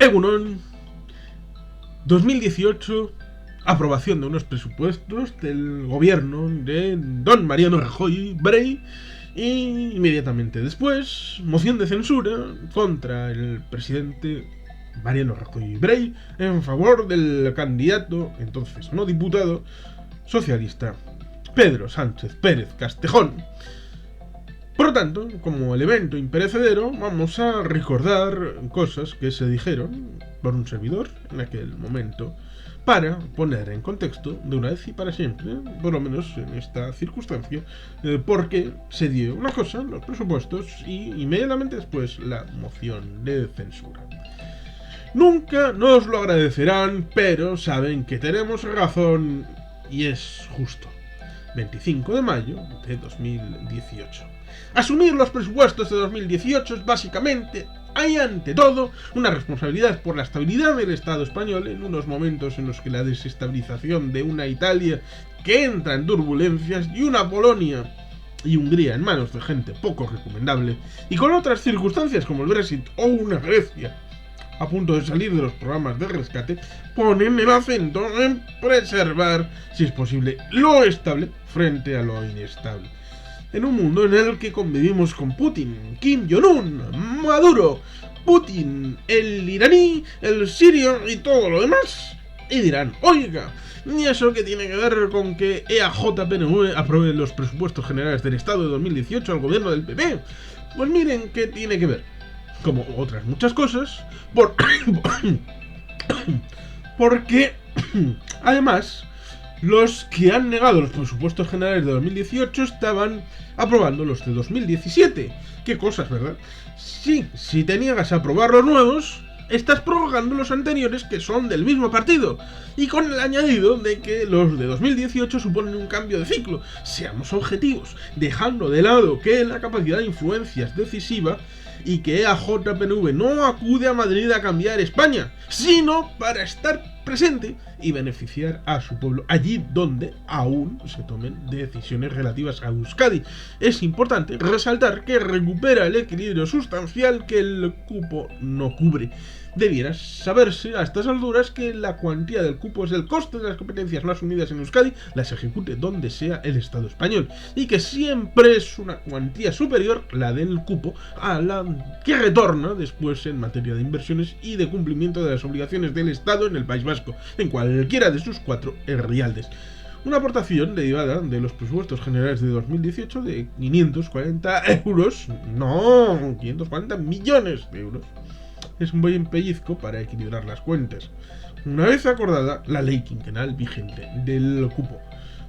Egunon, 2018, aprobación de unos presupuestos del gobierno de don Mariano Rajoy Brey, y inmediatamente después, moción de censura contra el presidente Mariano Rajoy Brey en favor del candidato, entonces no diputado, socialista Pedro Sánchez Pérez Castejón. Por lo tanto, como elemento imperecedero, vamos a recordar cosas que se dijeron por un servidor en aquel momento, para poner en contexto de una vez y para siempre, por lo menos en esta circunstancia, por qué se dio una cosa, los presupuestos, y inmediatamente después la moción de censura. Nunca nos lo agradecerán, pero saben que tenemos razón y es justo. 25 de mayo de 2018. Asumir los presupuestos de 2018 es básicamente, hay ante todo, una responsabilidad por la estabilidad del Estado español en unos momentos en los que la desestabilización de una Italia que entra en turbulencias y una Polonia y Hungría en manos de gente poco recomendable, y con otras circunstancias como el Brexit o una Grecia a punto de salir de los programas de rescate, ponen el acento en preservar, si es posible, lo estable frente a lo inestable. En un mundo en el que convivimos con Putin, Kim Jong-un, Maduro, Putin, el iraní, el sirio y todo lo demás, y dirán, oiga, ¿y eso qué tiene que ver con que EAJ-PNV apruebe los presupuestos generales del Estado de 2018 al gobierno del PP? Pues miren qué tiene que ver. Como otras muchas cosas, porque además los que han negado los presupuestos generales de 2018 estaban aprobando los de 2017. Qué cosas, ¿verdad? Sí, si te niegas a aprobar los nuevos, estás prorrogando los anteriores que son del mismo partido, y con el añadido de que los de 2018 suponen un cambio de ciclo. Seamos objetivos, dejando de lado que la capacidad de influencia es decisiva y que EAJ-PNV no acude a Madrid a cambiar España, sino para estar presente y beneficiar a su pueblo allí donde aún se tomen decisiones relativas a Euskadi. Es importante resaltar que recupera el equilibrio sustancial que el cupo no cubre. Debiera saberse a estas alturas que la cuantía del cupo es el coste de las competencias no asumidas en Euskadi, las ejecute donde sea el Estado español, y que siempre es una cuantía superior, la del cupo, a la que retorna después en materia de inversiones y de cumplimiento de las obligaciones del Estado en el País Vasco, en cualquiera de sus 4 herrialdes. Una aportación derivada de los presupuestos generales de 2018 de 540 euros, no, 540 millones de euros. Es un buen pellizco para equilibrar las cuentas, una vez acordada la ley quinquenal vigente del cupo.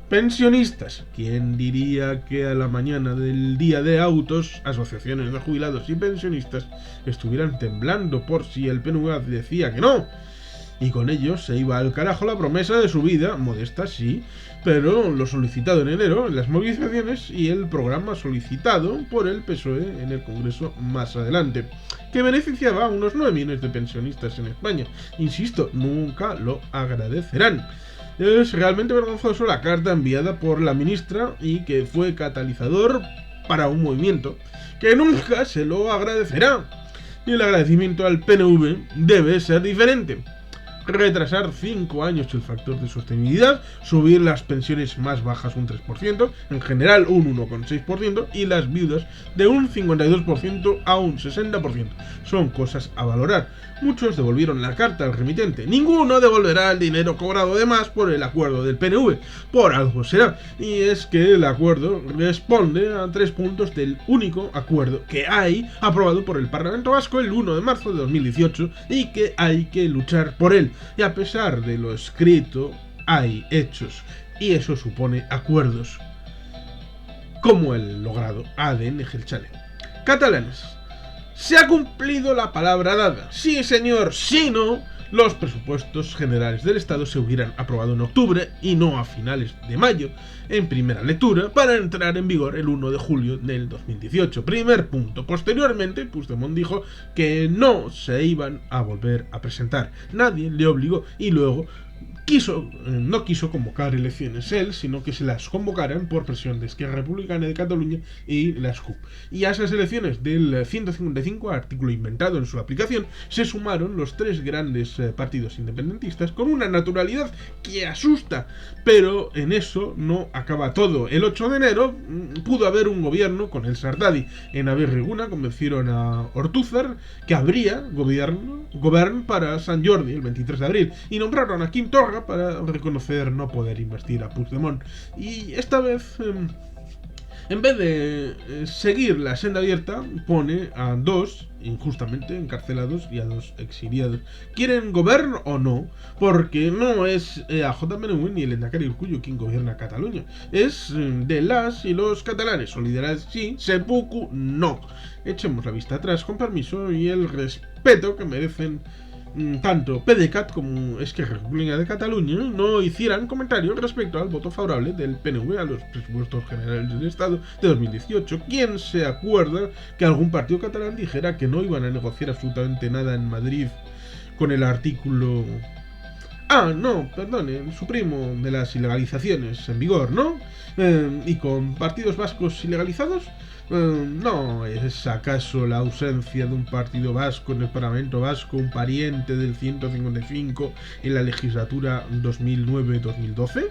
Pensionistas. ¿Quién diría que a la mañana del día de autos, asociaciones de jubilados y pensionistas estuvieran temblando por si el PNV decía que no? Y con ello se iba al carajo la promesa de subida, modesta sí, pero lo solicitado en enero en las movilizaciones y el programa solicitado por el PSOE en el Congreso más adelante, que beneficiaba a unos 9 millones de pensionistas en España. Insisto, nunca lo agradecerán. Es realmente vergonzoso la carta enviada por la ministra y que fue catalizador para un movimiento que nunca se lo agradecerá. Y el agradecimiento al PNV debe ser diferente. Retrasar 5 años el factor de sostenibilidad, subir las pensiones más bajas un 3%, en general un 1,6%, y las viudas de un 52% a un 60%. Son cosas a valorar. Muchos devolvieron la carta al remitente. Ninguno devolverá el dinero cobrado de más por el acuerdo del PNV. Por algo será. Y es que el acuerdo responde a 3 puntos del único acuerdo que hay aprobado por el Parlamento Vasco el 1 de marzo de 2018 y que hay que luchar por él. Y a pesar de lo escrito, hay hechos, y eso supone acuerdos, como el logrado ADN Gelchale. Catalanes, ¿se ha cumplido la palabra dada? Sí, señor, si no, los presupuestos generales del Estado se hubieran aprobado en octubre y no a finales de mayo, en primera lectura, para entrar en vigor el 1 de julio del 2018. Primer punto. Posteriormente, Puigdemont dijo que no se iban a volver a presentar. Nadie le obligó y luego no quiso convocar elecciones él, sino que se las convocaran por presión de Esquerra Republicana de Cataluña y las CUP. Y a esas elecciones del 155, artículo inventado en su aplicación, se sumaron los tres grandes partidos independentistas con una naturalidad que asusta, pero en eso no acaba todo. El 8 de enero pudo haber un gobierno con el Sardadi en Aberriguna, convencieron a Ortúzar que habría gobierno para Sant Jordi el 23 de abril y nombraron a Quim Torra para reconocer no poder investir a Puigdemont. Y esta vez, en vez de seguir la senda abierta, pone a dos injustamente encarcelados y a dos exiliados. ¿Quieren gobierno o no? Porque no es a JPNV ni el Endacari Urkullu quien gobierna Cataluña. Es de las y los catalanes. Solidaridad sí, seppuku no. Echemos la vista atrás con permiso y el respeto que merecen tanto PDeCAT como Esquerra Republicana de Cataluña no hicieran comentarios respecto al voto favorable del PNV a los presupuestos generales del Estado de 2018. ¿Quién se acuerda que algún partido catalán dijera que no iban a negociar absolutamente nada en Madrid con el artículo... el supremo de las ilegalizaciones en vigor, ¿no? ¿Y con partidos vascos ilegalizados? ¿No es acaso la ausencia de un partido vasco en el Parlamento Vasco un pariente del 155 en la legislatura 2009-2012?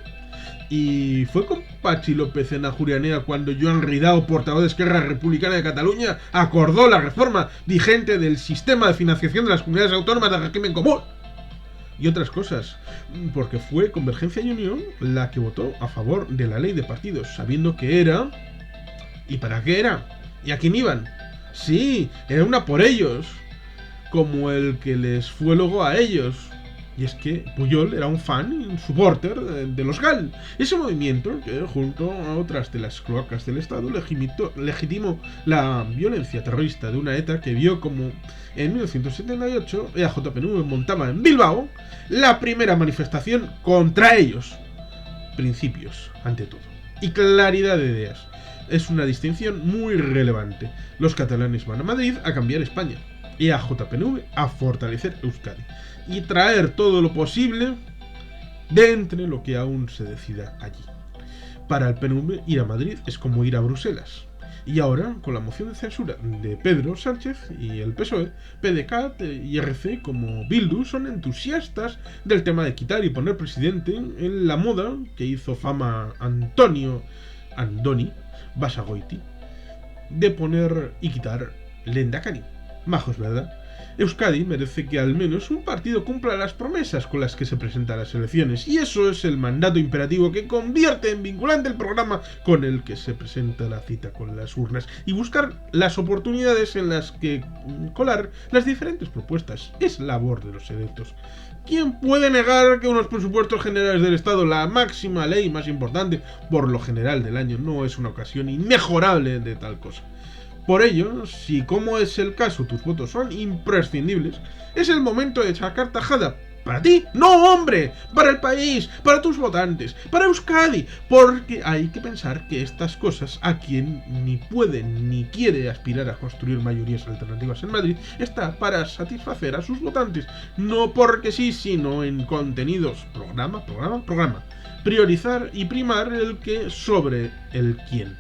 ¿Y fue con Pachi López en Ajurianea cuando Joan Ridao, portavoz de Esquerra Republicana de Cataluña, acordó la reforma vigente del sistema de financiación de las comunidades autónomas de régimen común? Y otras cosas, porque fue Convergencia y Unión la que votó a favor de la ley de partidos, sabiendo que era... ¿Y para qué era? ¿Y a quién iban? Sí, era una por ellos, como el que les fue luego a ellos. Y es que Pujol era un fan y un supporter de los GAL. Ese movimiento que, junto a otras de las cloacas del Estado, legitimó la violencia terrorista de una ETA que vio como en 1978 EAJPNV montaba en Bilbao la primera manifestación contra ellos. Principios, ante todo. Y claridad de ideas. Es una distinción muy relevante. Los catalanes van a Madrid a cambiar España y a JPNV a fortalecer Euskadi y traer todo lo posible de entre lo que aún se decida allí. Para el PNV ir a Madrid es como ir a Bruselas. Y ahora, con la moción de censura de Pedro Sánchez y el PSOE, PDeCAT y RC como Bildu son entusiastas del tema de quitar y poner presidente en la moda que hizo fama Andoni Basagoiti de poner y quitar Lehendakari. Majos, ¿verdad? Euskadi merece que al menos un partido cumpla las promesas con las que se presenta a las elecciones, y eso es el mandato imperativo que convierte en vinculante el programa con el que se presenta la cita con las urnas, y buscar las oportunidades en las que colar las diferentes propuestas es labor de los electos. ¿Quién puede negar que unos presupuestos generales del Estado, la máxima ley más importante por lo general del año, no es una ocasión inmejorable de tal cosa? Por ello, si como es el caso tus votos son imprescindibles, es el momento de sacar tajada. ¿Para ti? ¡No, hombre! ¡Para el país! ¡Para tus votantes! ¡Para Euskadi! Porque hay que pensar que estas cosas, a quien ni puede ni quiere aspirar a construir mayorías alternativas en Madrid, está para satisfacer a sus votantes. No porque sí, sino en contenidos. Programa. Priorizar y primar el qué sobre el quién.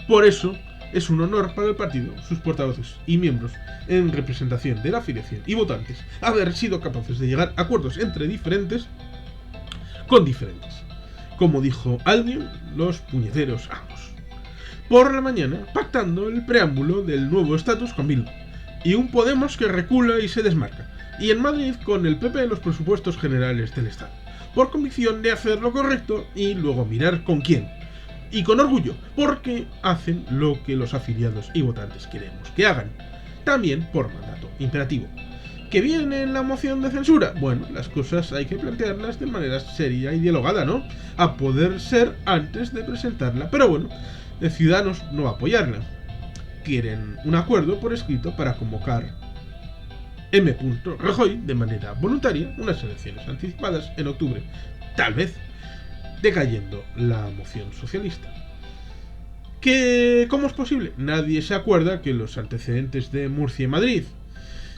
Por eso, es un honor para el partido, sus portavoces y miembros en representación de la afiliación y votantes haber sido capaces de llegar a acuerdos entre diferentes con diferentes. Como dijo alguien, los puñeteros amos. Por la mañana, pactando el preámbulo del nuevo estatus con Bildu y un Podemos que recula y se desmarca, y en Madrid con el PP los presupuestos generales del Estado, por convicción de hacer lo correcto y luego mirar con quién. Y con orgullo, porque hacen lo que los afiliados y votantes queremos que hagan. También por mandato imperativo. ¿Que viene en la moción de censura? Bueno, las cosas hay que plantearlas de manera seria y dialogada, ¿no? A poder ser antes de presentarla. Pero bueno, Ciudadanos no va a apoyarla. Quieren un acuerdo por escrito para convocar M. Rajoy de manera voluntaria unas elecciones anticipadas en octubre. Tal vez decayendo la moción socialista. ¿Cómo es posible? Nadie se acuerda que los antecedentes de Murcia y Madrid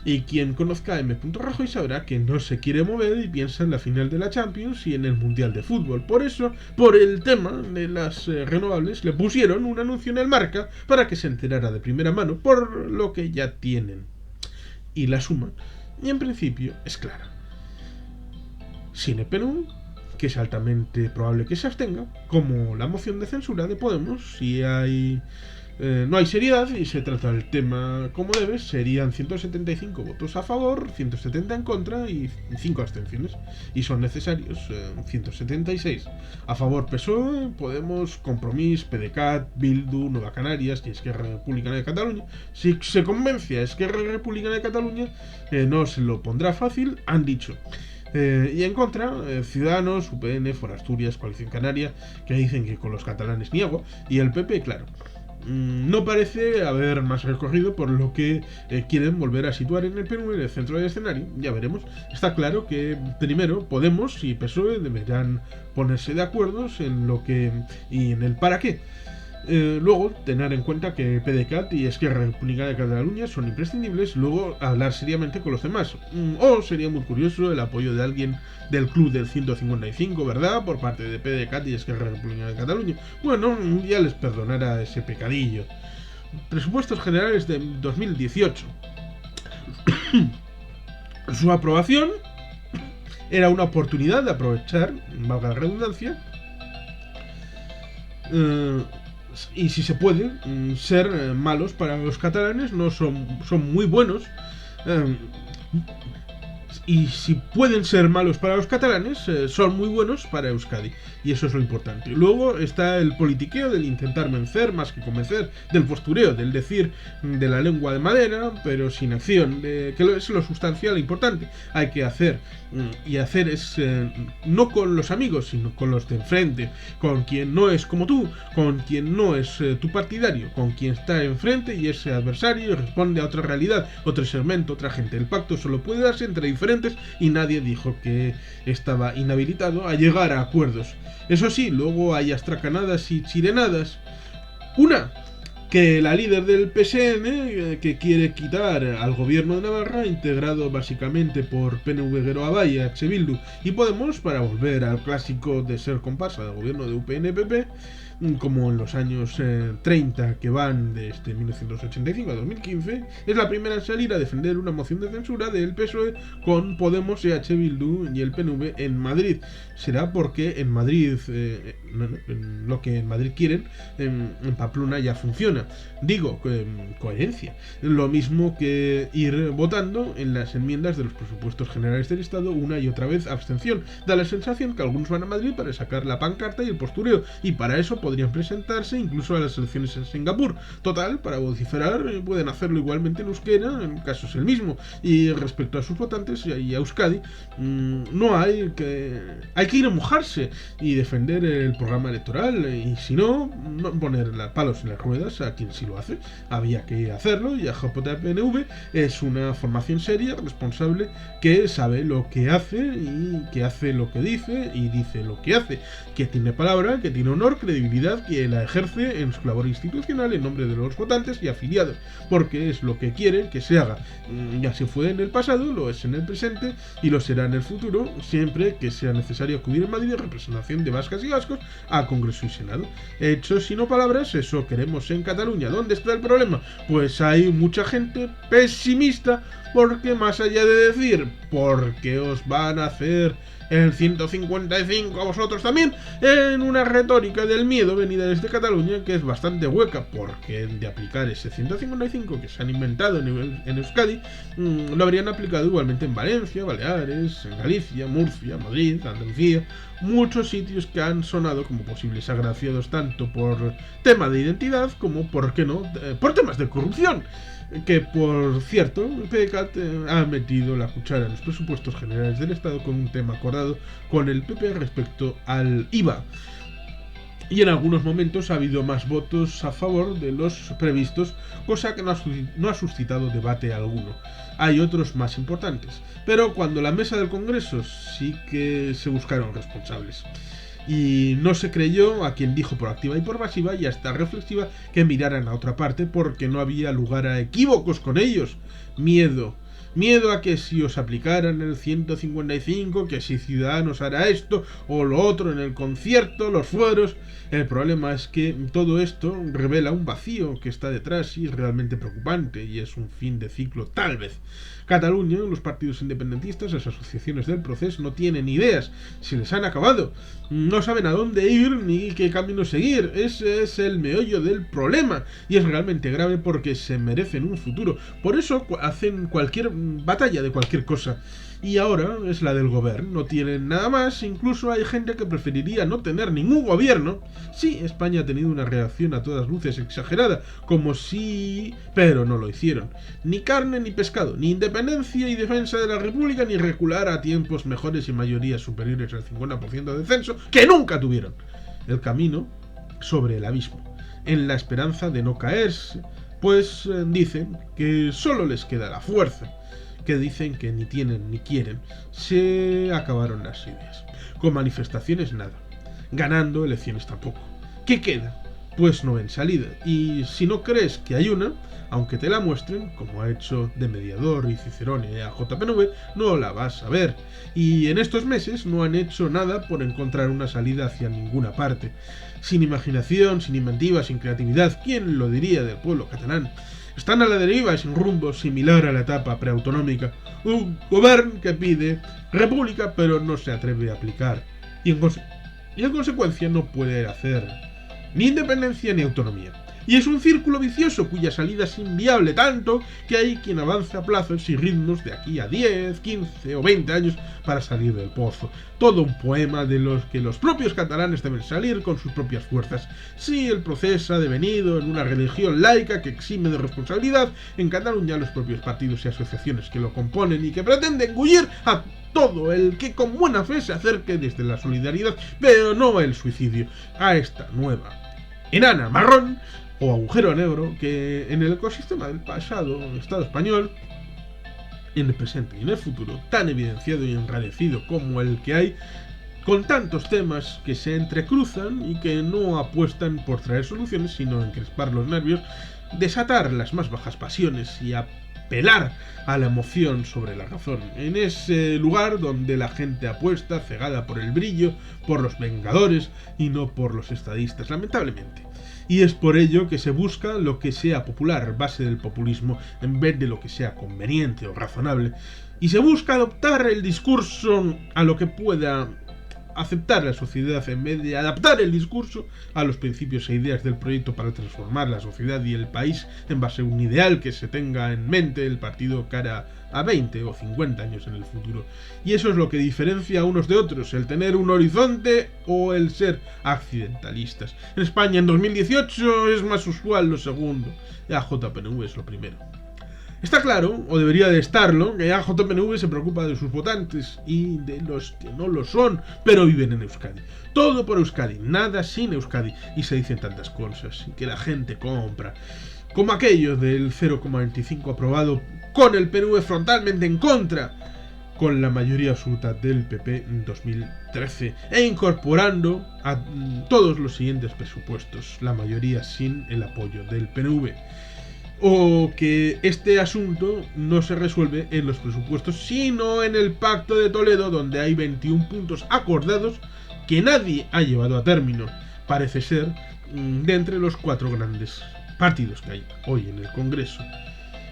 Y quien conozca a M. Rajoy sabrá que no se quiere mover y piensa en la final de la Champions y en el Mundial de Fútbol. Por eso, por el tema de las renovables, le pusieron un anuncio en el Marca para que se enterara de primera mano por lo que ya tienen. Y la suma, y en principio, es clara. Sin el PNV, que es altamente probable que se abstenga, como la moción de censura de Podemos, si no hay seriedad y se trata el tema como debe, serían 175 votos a favor, 170 en contra y 5 abstenciones. Y son necesarios 176 a favor PSOE, Podemos, Compromís, PDeCAT, Bildu, Nueva Canarias y Esquerra Republicana de Cataluña. Si se convence a Esquerra Republicana de Cataluña, no se lo pondrá fácil, han dicho. Y en contra, Ciudadanos, UPN, Forasturias, Coalición Canaria, que dicen que con los catalanes niego, y el PP, claro. No parece haber más recorrido, por lo que quieren volver a situar en el PNV en el centro del escenario. Ya veremos. Está claro que primero Podemos y PSOE deberán ponerse de acuerdo en lo que y en el para qué. Luego, tener en cuenta que PDeCAT y Esquerra Republicana de Cataluña son imprescindibles. Luego, hablar seriamente con los demás. O sería muy curioso el apoyo de alguien del club del 155, ¿verdad? Por parte de PDeCAT y Esquerra Republicana de Cataluña. Bueno, ya les perdonará ese pecadillo. Presupuestos generales de 2018. Su aprobación era una oportunidad de aprovechar, valga la redundancia, y si se puede, ser malos para los catalanes. No son muy buenos, y si pueden ser malos para los catalanes, son muy buenos para Euskadi, y eso es lo importante. Luego está el politiqueo del intentar vencer más que convencer, del postureo, del decir de la lengua de madera pero sin acción, que es lo sustancial e importante. Hay que hacer, y hacer es no con los amigos, sino con los de enfrente, con quien no es como tú, con quien no es tu partidario, con quien está enfrente y es adversario y responde a otra realidad, otro segmento, otra gente. El pacto solo puede darse entre diferentes, y nadie dijo que estaba inhabilitado a llegar a acuerdos. Eso sí, luego hay astracanadas y chirenadas. Una, que la líder del PSN, que quiere quitar al gobierno de Navarra, integrado básicamente por PNV, Geroa Bai, H. Bildu y Podemos, para volver al clásico de ser comparsa del gobierno de UPN-PP, como en los años 30 que van desde 1985 a 2015, es la primera en salir a defender una moción de censura del PSOE con Podemos, EH Bildu y el PNV en Madrid. Será porque en Madrid, lo que en Madrid quieren, en Pamplona ya funciona. Digo, coherencia. Lo mismo que ir votando en las enmiendas de los presupuestos generales del Estado una y otra vez abstención. Da la sensación que algunos van a Madrid para sacar la pancarta y el postureo, y para eso podrían presentarse incluso a las elecciones en Singapur. Total, para vociferar pueden hacerlo igualmente en euskera, en caso es el mismo. Y respecto a sus votantes y a Euskadi, hay que ir a mojarse y defender el programa electoral, y si no poner palos en las ruedas a quien sí lo hace. Había que hacerlo, y AJPNV es una formación seria, responsable, que sabe lo que hace y que hace lo que dice y dice lo que hace, que tiene palabra, que tiene honor, credibilidad, que la ejerce en su labor institucional en nombre de los votantes y afiliados, porque es lo que quieren que se haga. Ya se fue en el pasado, lo es en el presente y lo será en el futuro, siempre que sea necesario acudir en Madrid en representación de vascas y vascos a Congreso y Senado. Hechos y no palabras, eso queremos en Cataluña. ¿Dónde está el problema? Pues hay mucha gente pesimista, porque más allá de decir porque os van a hacer el 155 a vosotros también, en una retórica del miedo venida desde Cataluña que es bastante hueca, porque de aplicar ese 155 que se han inventado en Euskadi, lo habrían aplicado igualmente en Valencia, Baleares, en Galicia, Murcia, Madrid, Andalucía, muchos sitios que han sonado como posibles agraciados tanto por tema de identidad como, ¿por qué no?, por temas de corrupción. Que, por cierto, PDeCAT ha metido la cuchara en los presupuestos generales del Estado con un tema acordado con el PP respecto al IVA. Y en algunos momentos ha habido más votos a favor de los previstos, cosa que no ha suscitado debate alguno. Hay otros más importantes, pero cuando la mesa del Congreso sí que se buscaron responsables. Y no se creyó a quien dijo por activa y por pasiva y hasta reflexiva que miraran a otra parte, porque no había lugar a equívocos con ellos. Miedo Miedo a que si os aplicaran el 155, que si Ciudadanos hará esto o lo otro en el concierto, los fueros. El problema es que todo esto revela un vacío que está detrás y es realmente preocupante, y es un fin de ciclo tal vez. Cataluña, los partidos independentistas, las asociaciones del proceso no tienen ideas, se les han acabado, no saben a dónde ir ni qué camino seguir. Ese es el meollo del problema y es realmente grave porque se merecen un futuro. Por eso hacen cualquier batalla de cualquier cosa. Y ahora es la del gobierno, no tienen nada más, incluso hay gente que preferiría no tener ningún gobierno. Sí, España ha tenido una reacción a todas luces exagerada, como si... pero no lo hicieron. Ni carne ni pescado, ni independencia y defensa de la república, ni recular a tiempos mejores y mayorías superiores al 50% de censo, que nunca tuvieron. El camino sobre el abismo, en la esperanza de no caerse, pues dicen que solo les queda la fuerza, que dicen que ni tienen ni quieren. Se acabaron las ideas. Con manifestaciones nada. Ganando elecciones tampoco. ¿Qué queda? Pues no ven salida. Y si no crees que hay una, aunque te la muestren, como ha hecho de mediador y Cicerone a JPNV, no la vas a ver. Y en estos meses no han hecho nada por encontrar una salida hacia ninguna parte. Sin imaginación, sin inventiva, sin creatividad, ¿quién lo diría del pueblo catalán? Están a la deriva y sin rumbo, similar a la etapa preautonómica. Un gobierno que pide república pero no se atreve a aplicar. Y en consecuencia no puede hacer ni independencia ni autonomía. Y es un círculo vicioso cuya salida es inviable, tanto que hay quien avanza a plazos y ritmos de aquí a 10, 15 o 20 años para salir del pozo. Todo un poema de los que los propios catalanes deben salir con sus propias fuerzas. Si el proceso ha devenido en una religión laica que exime de responsabilidad, en Cataluña los propios partidos y asociaciones que lo componen y que pretenden engullir a todo el que con buena fe se acerque desde la solidaridad, pero no el suicidio, a esta nueva enana marrón o agujero negro que en el ecosistema del pasado Estado español, en el presente y en el futuro, tan evidenciado y enrarecido como el que hay, con tantos temas que se entrecruzan y que no apuestan por traer soluciones, sino encrespar los nervios, desatar las más bajas pasiones y apelar a la emoción sobre la razón. En ese lugar donde la gente apuesta, cegada por el brillo, por los vengadores y no por los estadistas, lamentablemente. Y es por ello que se busca lo que sea popular, base del populismo, en vez de lo que sea conveniente o razonable. Y se busca adoptar el discurso a lo que pueda aceptar la sociedad, en vez de adaptar el discurso a los principios e ideas del proyecto para transformar la sociedad y el país en base a un ideal que se tenga en mente el partido cara a 20 o 50 años en el futuro. Y eso es lo que diferencia a unos de otros, el tener un horizonte o el ser accidentalistas. En España en 2018 es más usual lo segundo, la JPNV es lo primero. Está claro, o debería de estarlo, que AJPNV se preocupa de sus votantes y de los que no lo son, pero viven en Euskadi. Todo por Euskadi, nada sin Euskadi. Y se dicen tantas cosas, y que la gente compra. Como aquello del 0,25 aprobado con el PNV frontalmente en contra, con la mayoría absoluta del PP en 2013, e incorporando a todos los siguientes presupuestos, la mayoría sin el apoyo del PNV. O que este asunto no se resuelve en los presupuestos, sino en el Pacto de Toledo, donde hay 21 puntos acordados que nadie ha llevado a término, parece ser, de entre los 4 grandes partidos que hay hoy en el Congreso.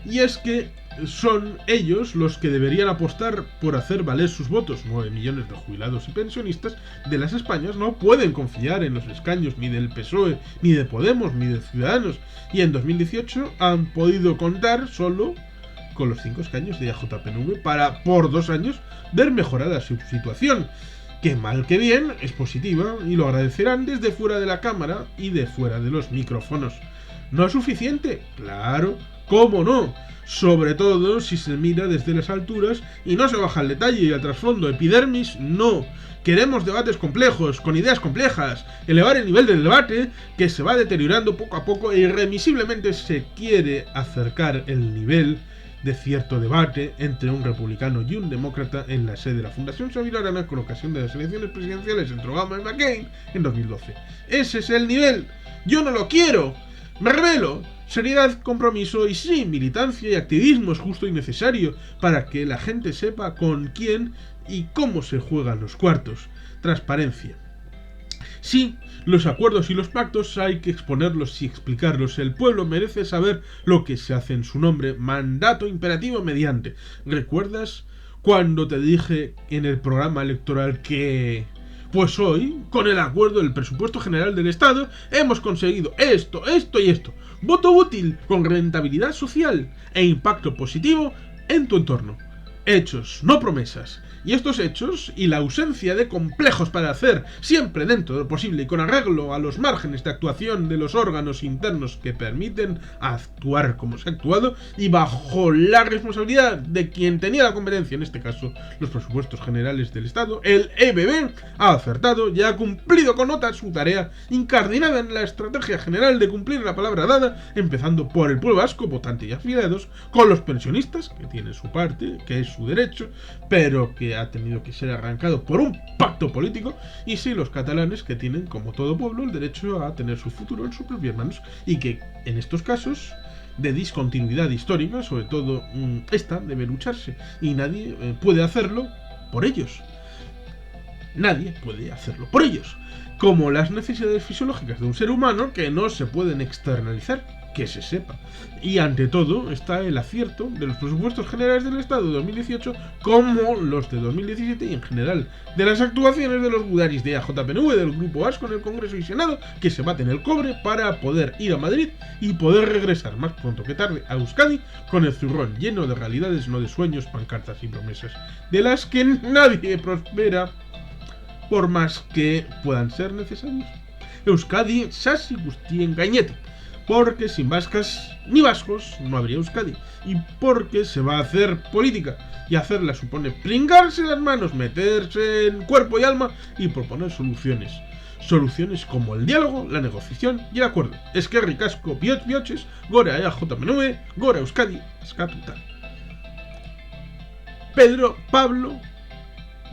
Y es que son ellos los que deberían apostar por hacer valer sus votos. 9 millones de jubilados y pensionistas de las Españas no pueden confiar en los escaños ni del PSOE, ni de Podemos, ni de Ciudadanos. Y en 2018 han podido contar solo con los 5 escaños de AJPNV para, por 2 años, ver mejorada su situación. Que mal que bien, es positiva y lo agradecerán desde fuera de la Cámara y de fuera de los micrófonos. ¿No es suficiente? Claro, ¿cómo no? Sobre todo si se mira desde las alturas y no se baja al detalle y al trasfondo. Epidermis, no. Queremos debates complejos, con ideas complejas, elevar el nivel del debate que se va deteriorando poco a poco e irremisiblemente se quiere acercar el nivel de cierto debate entre un republicano y un demócrata en la sede de la Fundación Xavier Arana con ocasión de las elecciones presidenciales entre Obama y McCain en 2012. Ese es el nivel. Yo no lo quiero. Me revelo. Seriedad, compromiso y sí, militancia y activismo es justo y necesario para que la gente sepa con quién y cómo se juegan los cuartos. Transparencia. Sí, los acuerdos y los pactos hay que exponerlos y explicarlos. El pueblo merece saber lo que se hace en su nombre. Mandato imperativo mediante. ¿Recuerdas cuando te dije en el programa electoral que... Pues hoy, con el acuerdo del presupuesto general del Estado, hemos conseguido esto, esto y esto. Voto útil, con rentabilidad social e impacto positivo en tu entorno. Hechos, no promesas. Y estos hechos, y la ausencia de complejos para hacer, siempre dentro de lo posible y con arreglo a los márgenes de actuación de los órganos internos que permiten actuar como se ha actuado, y bajo la responsabilidad de quien tenía la competencia, en este caso los presupuestos generales del Estado, el EBB ha acertado y ha cumplido con nota su tarea incardinada en la estrategia general de cumplir la palabra dada, empezando por el pueblo vasco, votante y afiliados, con los pensionistas, que tienen su parte, que es su derecho, pero que ha tenido que ser arrancado por un pacto político, y sí los catalanes, que tienen, como todo pueblo, el derecho a tener su futuro en sus propias manos, y que en estos casos de discontinuidad histórica, sobre todo esta, debe lucharse, y nadie puede hacerlo por ellos. Nadie puede hacerlo por ellos, como las necesidades fisiológicas de un ser humano que no se pueden externalizar, que se sepa. Y ante todo está el acierto de los presupuestos generales del Estado de 2018 como los de 2017 y en general de las actuaciones de los gudaris de AJPNV, del Grupo Vasco en el Congreso y Senado, que se baten el cobre para poder ir a Madrid y poder regresar más pronto que tarde a Euskadi con el zurrón lleno de realidades, no de sueños, pancartas y promesas, de las que nadie prospera por más que puedan ser necesarios. Euskadi sasi guztien gainete, porque sin vascas ni vascos no habría Euskadi, y porque se va a hacer política, y hacerla supone pringarse las manos, meterse en cuerpo y alma y proponer soluciones. Soluciones como el diálogo, la negociación y el acuerdo. Eskerrik asko bihotz, gora EAJPNV, gora Euskadi, eskatuta. Pedro, Pablo,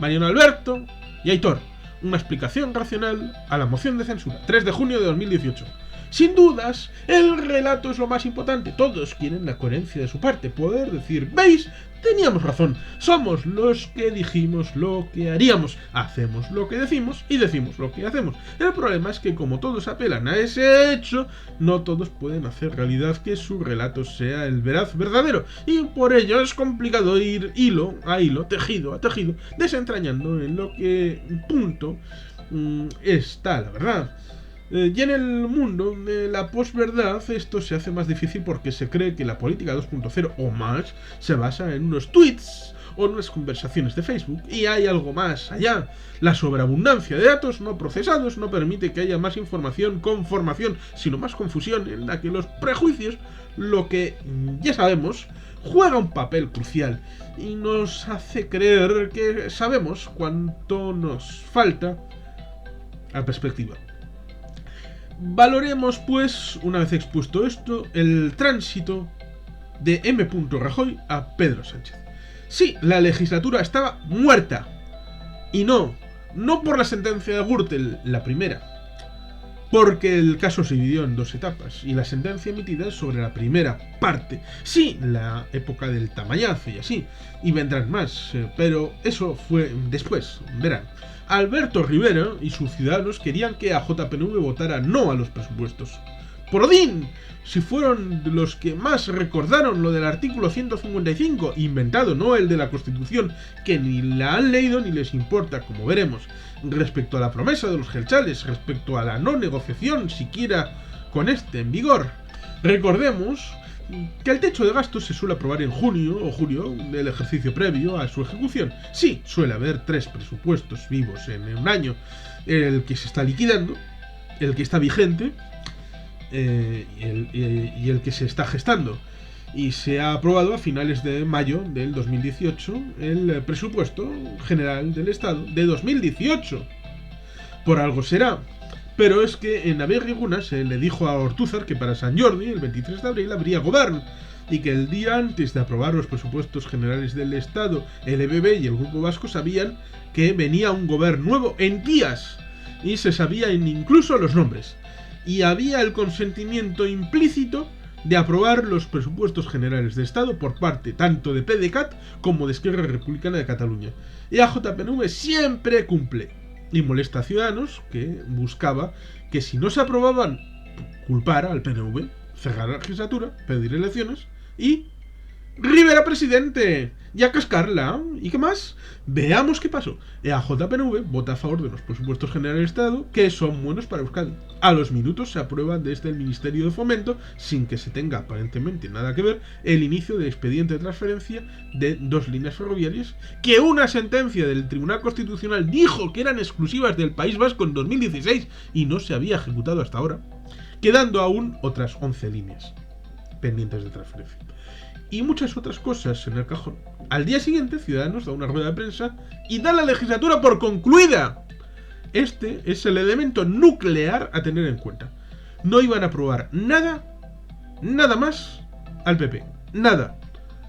Mariano Alberto y Aitor. Una explicación racional a la moción de censura. 3 de junio de 2018. Sin dudas, el relato es lo más importante. Todos quieren la coherencia de su parte. Poder decir, ¿veis? Teníamos razón. Somos los que dijimos lo que haríamos. Hacemos lo que decimos y decimos lo que hacemos. El problema es que como todos apelan a ese hecho, no todos pueden hacer realidad que su relato sea el veraz verdadero. Y por ello es complicado ir hilo a hilo, tejido a tejido, desentrañando en lo que punto está la verdad. Y en el mundo de la posverdad esto se hace más difícil porque se cree que la política 2.0 o más se basa en unos tweets o en unas conversaciones de Facebook, y hay algo más allá. La sobreabundancia de datos no procesados no permite que haya más información con formación, sino más confusión en la que los prejuicios, lo que ya sabemos, juega un papel crucial y nos hace creer que sabemos cuánto nos falta a perspectiva. Valoremos, pues, una vez expuesto esto, el tránsito de M. Rajoy a Pedro Sánchez. Sí, la legislatura estaba muerta. Y no por la sentencia de Gürtel, la primera, porque el caso se dividió en 2 etapas, y la sentencia emitida es sobre la primera parte. Sí, la época del tamañazo y así, y vendrán más, pero eso fue después, verán. Alberto Rivera y sus ciudadanos querían que AJPNV votara no a los presupuestos. ¡Por Odín! Si fueron los que más recordaron lo del artículo 155, inventado, no el de la Constitución, que ni la han leído ni les importa, como veremos. Respecto a la promesa de los gelchales, respecto a la no negociación siquiera con este en vigor. Recordemos que el techo de gastos se suele aprobar en junio o julio del ejercicio previo a su ejecución. Sí, suele haber 3 presupuestos vivos en un año: el que se está liquidando, el que está vigente y el que se está gestando. Y se ha aprobado a finales de mayo del 2018 el presupuesto general del Estado de 2018. Por algo será. Pero es que en Aberriguna se le dijo a Ortúzar que para Sant Jordi, el 23 de abril, habría gobierno, y que el día antes de aprobar los presupuestos generales del Estado, el EBB y el Grupo Vasco sabían que venía un gobierno nuevo en días, y se sabían incluso los nombres. y había el consentimiento implícito de aprobar los presupuestos generales de Estado por parte tanto de PDeCAT como de Esquerra Republicana de Cataluña. Y AJPNV siempre cumple y molesta a Ciudadanos, que buscaba que si no se aprobaban, culpar al PNV, cerrar la legislatura, pedir elecciones y Rivera presidente, ya cascarla. ¿Y qué más? Veamos qué pasó. AJPNV vota a favor de los presupuestos generales del Estado, que son buenos para Euskadi. A los minutos se aprueba desde el Ministerio de Fomento, sin que se tenga aparentemente nada que ver, el inicio del expediente de transferencia de 2 líneas ferroviarias, que una sentencia del Tribunal Constitucional dijo que eran exclusivas del País Vasco en 2016 y no se había ejecutado hasta ahora, quedando aún otras 11 líneas pendientes de transferencia. Y muchas otras cosas en el cajón. Al día siguiente, Ciudadanos da una rueda de prensa y da la legislatura por concluida. Este es el elemento nuclear a tener en cuenta. No iban a aprobar nada más al PP. Nada.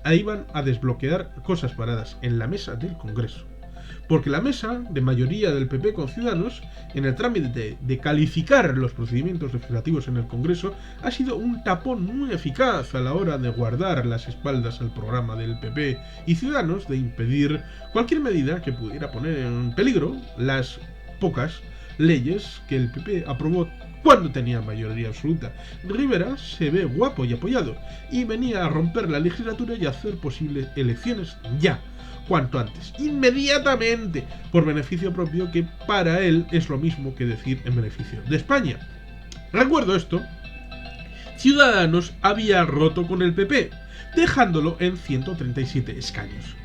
Ahí iban a desbloquear cosas paradas en la mesa del Congreso. Porque la mesa de mayoría del PP con Ciudadanos, en el trámite de calificar los procedimientos legislativos en el Congreso, ha sido un tapón muy eficaz a la hora de guardar las espaldas al programa del PP y Ciudadanos, de impedir cualquier medida que pudiera poner en peligro las pocas leyes que el PP aprobó cuando tenía mayoría absoluta. Rivera se ve guapo y apoyado, y venía a romper la legislatura y a hacer posibles elecciones ya, cuanto antes, inmediatamente, por beneficio propio, que para él es lo mismo que decir en beneficio de España. Recuerdo esto, Ciudadanos había roto con el PP, dejándolo en 137 escaños.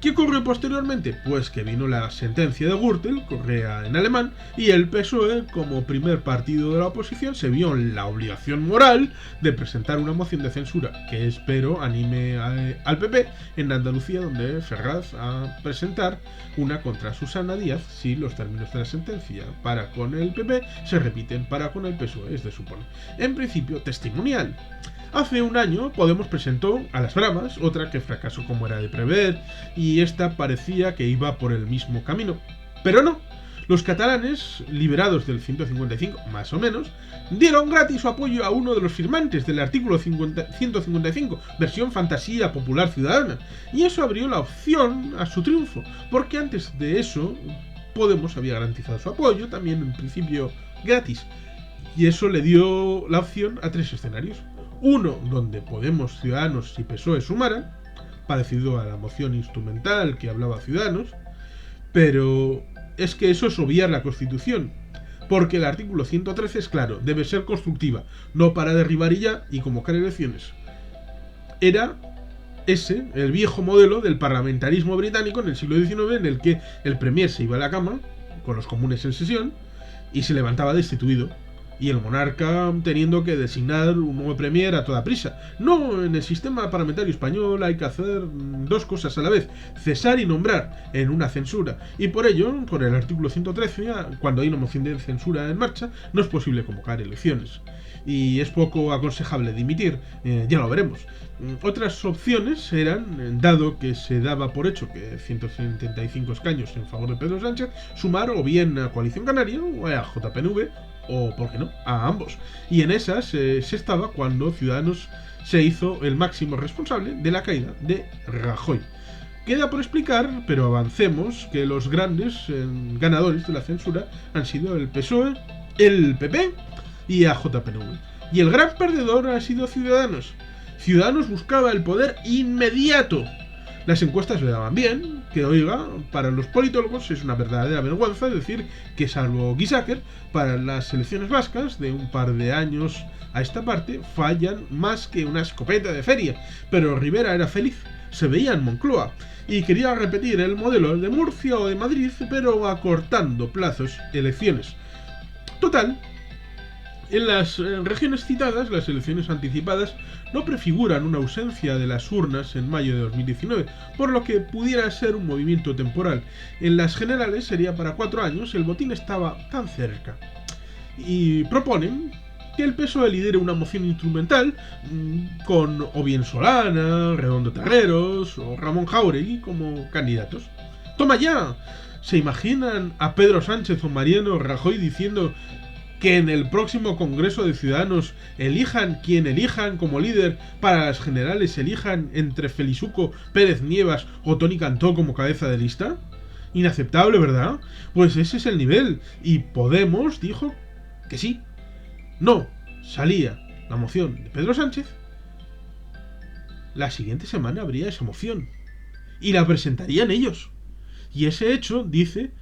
¿Qué ocurrió posteriormente? Pues que vino la sentencia de Gürtel, correa en alemán, y el PSOE, como primer partido de la oposición, se vio en la obligación moral de presentar una moción de censura, que espero anime al PP en Andalucía, donde Ferraz a presentar una contra Susana Díaz, si los términos de la sentencia para con el PP se repiten para con el PSOE, es de suponer. En principio, testimonial. Hace un año Podemos presentó a las bramas otra que fracasó como era de prever, y esta parecía que iba por el mismo camino. Pero no, los catalanes, liberados del 155 más o menos, dieron gratis su apoyo a uno de los firmantes del artículo 155, versión fantasía popular ciudadana, y eso abrió la opción a su triunfo, porque antes de eso Podemos había garantizado su apoyo, también en principio gratis, y eso le dio la opción a 3 escenarios. Uno donde Podemos, Ciudadanos y PSOE sumaran, parecido a la moción instrumental que hablaba Ciudadanos, pero es que eso es obviar la Constitución, porque el artículo 113 es claro, debe ser constructiva, no para derribar y ya y convocar elecciones. Era ese, el viejo modelo del parlamentarismo británico en el siglo XIX, en el que el premier se iba a la cama, con los comunes en sesión, y se levantaba destituido, y el monarca teniendo que designar un nuevo premier a toda prisa. No, en el sistema parlamentario español hay que hacer 2 cosas a la vez: cesar y nombrar en una censura. Y por ello, con el artículo 113, cuando hay una moción de censura en marcha, no es posible convocar elecciones. Y es poco aconsejable dimitir, ya lo veremos. Otras opciones eran, dado que se daba por hecho que 175 escaños en favor de Pedro Sánchez, sumar o bien a Coalición Canaria o a JPNV, o, ¿por qué no?, a ambos. Y en esas se estaba cuando Ciudadanos se hizo el máximo responsable de la caída de Rajoy. Queda por explicar, pero avancemos, que los grandes ganadores de la censura han sido el PSOE, el PP y AJPNV. Y el gran perdedor ha sido Ciudadanos. Ciudadanos buscaba el poder inmediato. Las encuestas le daban bien, que oiga, para los politólogos es una verdadera vergüenza decir que salvo Guisáquer, para las elecciones vascas de un par de años a esta parte fallan más que una escopeta de feria. Pero Rivera era feliz, se veía en Moncloa y quería repetir el modelo de Murcia o de Madrid, pero acortando plazos, elecciones. Total, en las regiones citadas, las elecciones anticipadas no prefiguran una ausencia de las urnas en mayo de 2019, por lo que pudiera ser un movimiento temporal. En las generales sería para 4 años, el botín estaba tan cerca. Y proponen que el PSOE lidere una moción instrumental con o bien Solana, Redondo Terreros o Ramón Jáuregui como candidatos. ¡Toma ya! ¿Se imaginan a Pedro Sánchez o Mariano Rajoy diciendo que en el próximo Congreso de Ciudadanos elijan quien elijan como líder para las generales, elijan entre Felizuco, Pérez Nievas o Toni Cantó como cabeza de lista. Inaceptable, ¿verdad? Pues ese es el nivel. Y Podemos dijo que sí. No salía la moción de Pedro Sánchez, la siguiente semana habría esa moción y la presentarían ellos. Y ese hecho, dicen,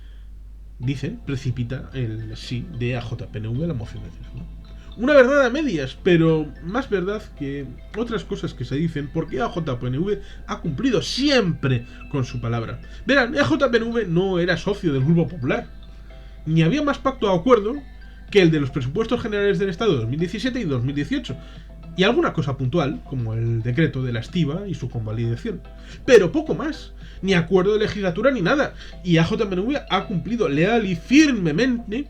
precipita el sí de AJPNV a la moción de censura. Una verdad a medias, pero más verdad que otras cosas que se dicen, porque AJPNV ha cumplido siempre con su palabra. Verán, AJPNV no era socio del Grupo Popular, ni había más pacto o acuerdo que el de los presupuestos generales del Estado de 2017 y 2018, y alguna cosa puntual, como el decreto de la estiba y su convalidación. Pero poco más, ni acuerdo de legislatura ni nada, y AJPNV ha cumplido leal y fielmente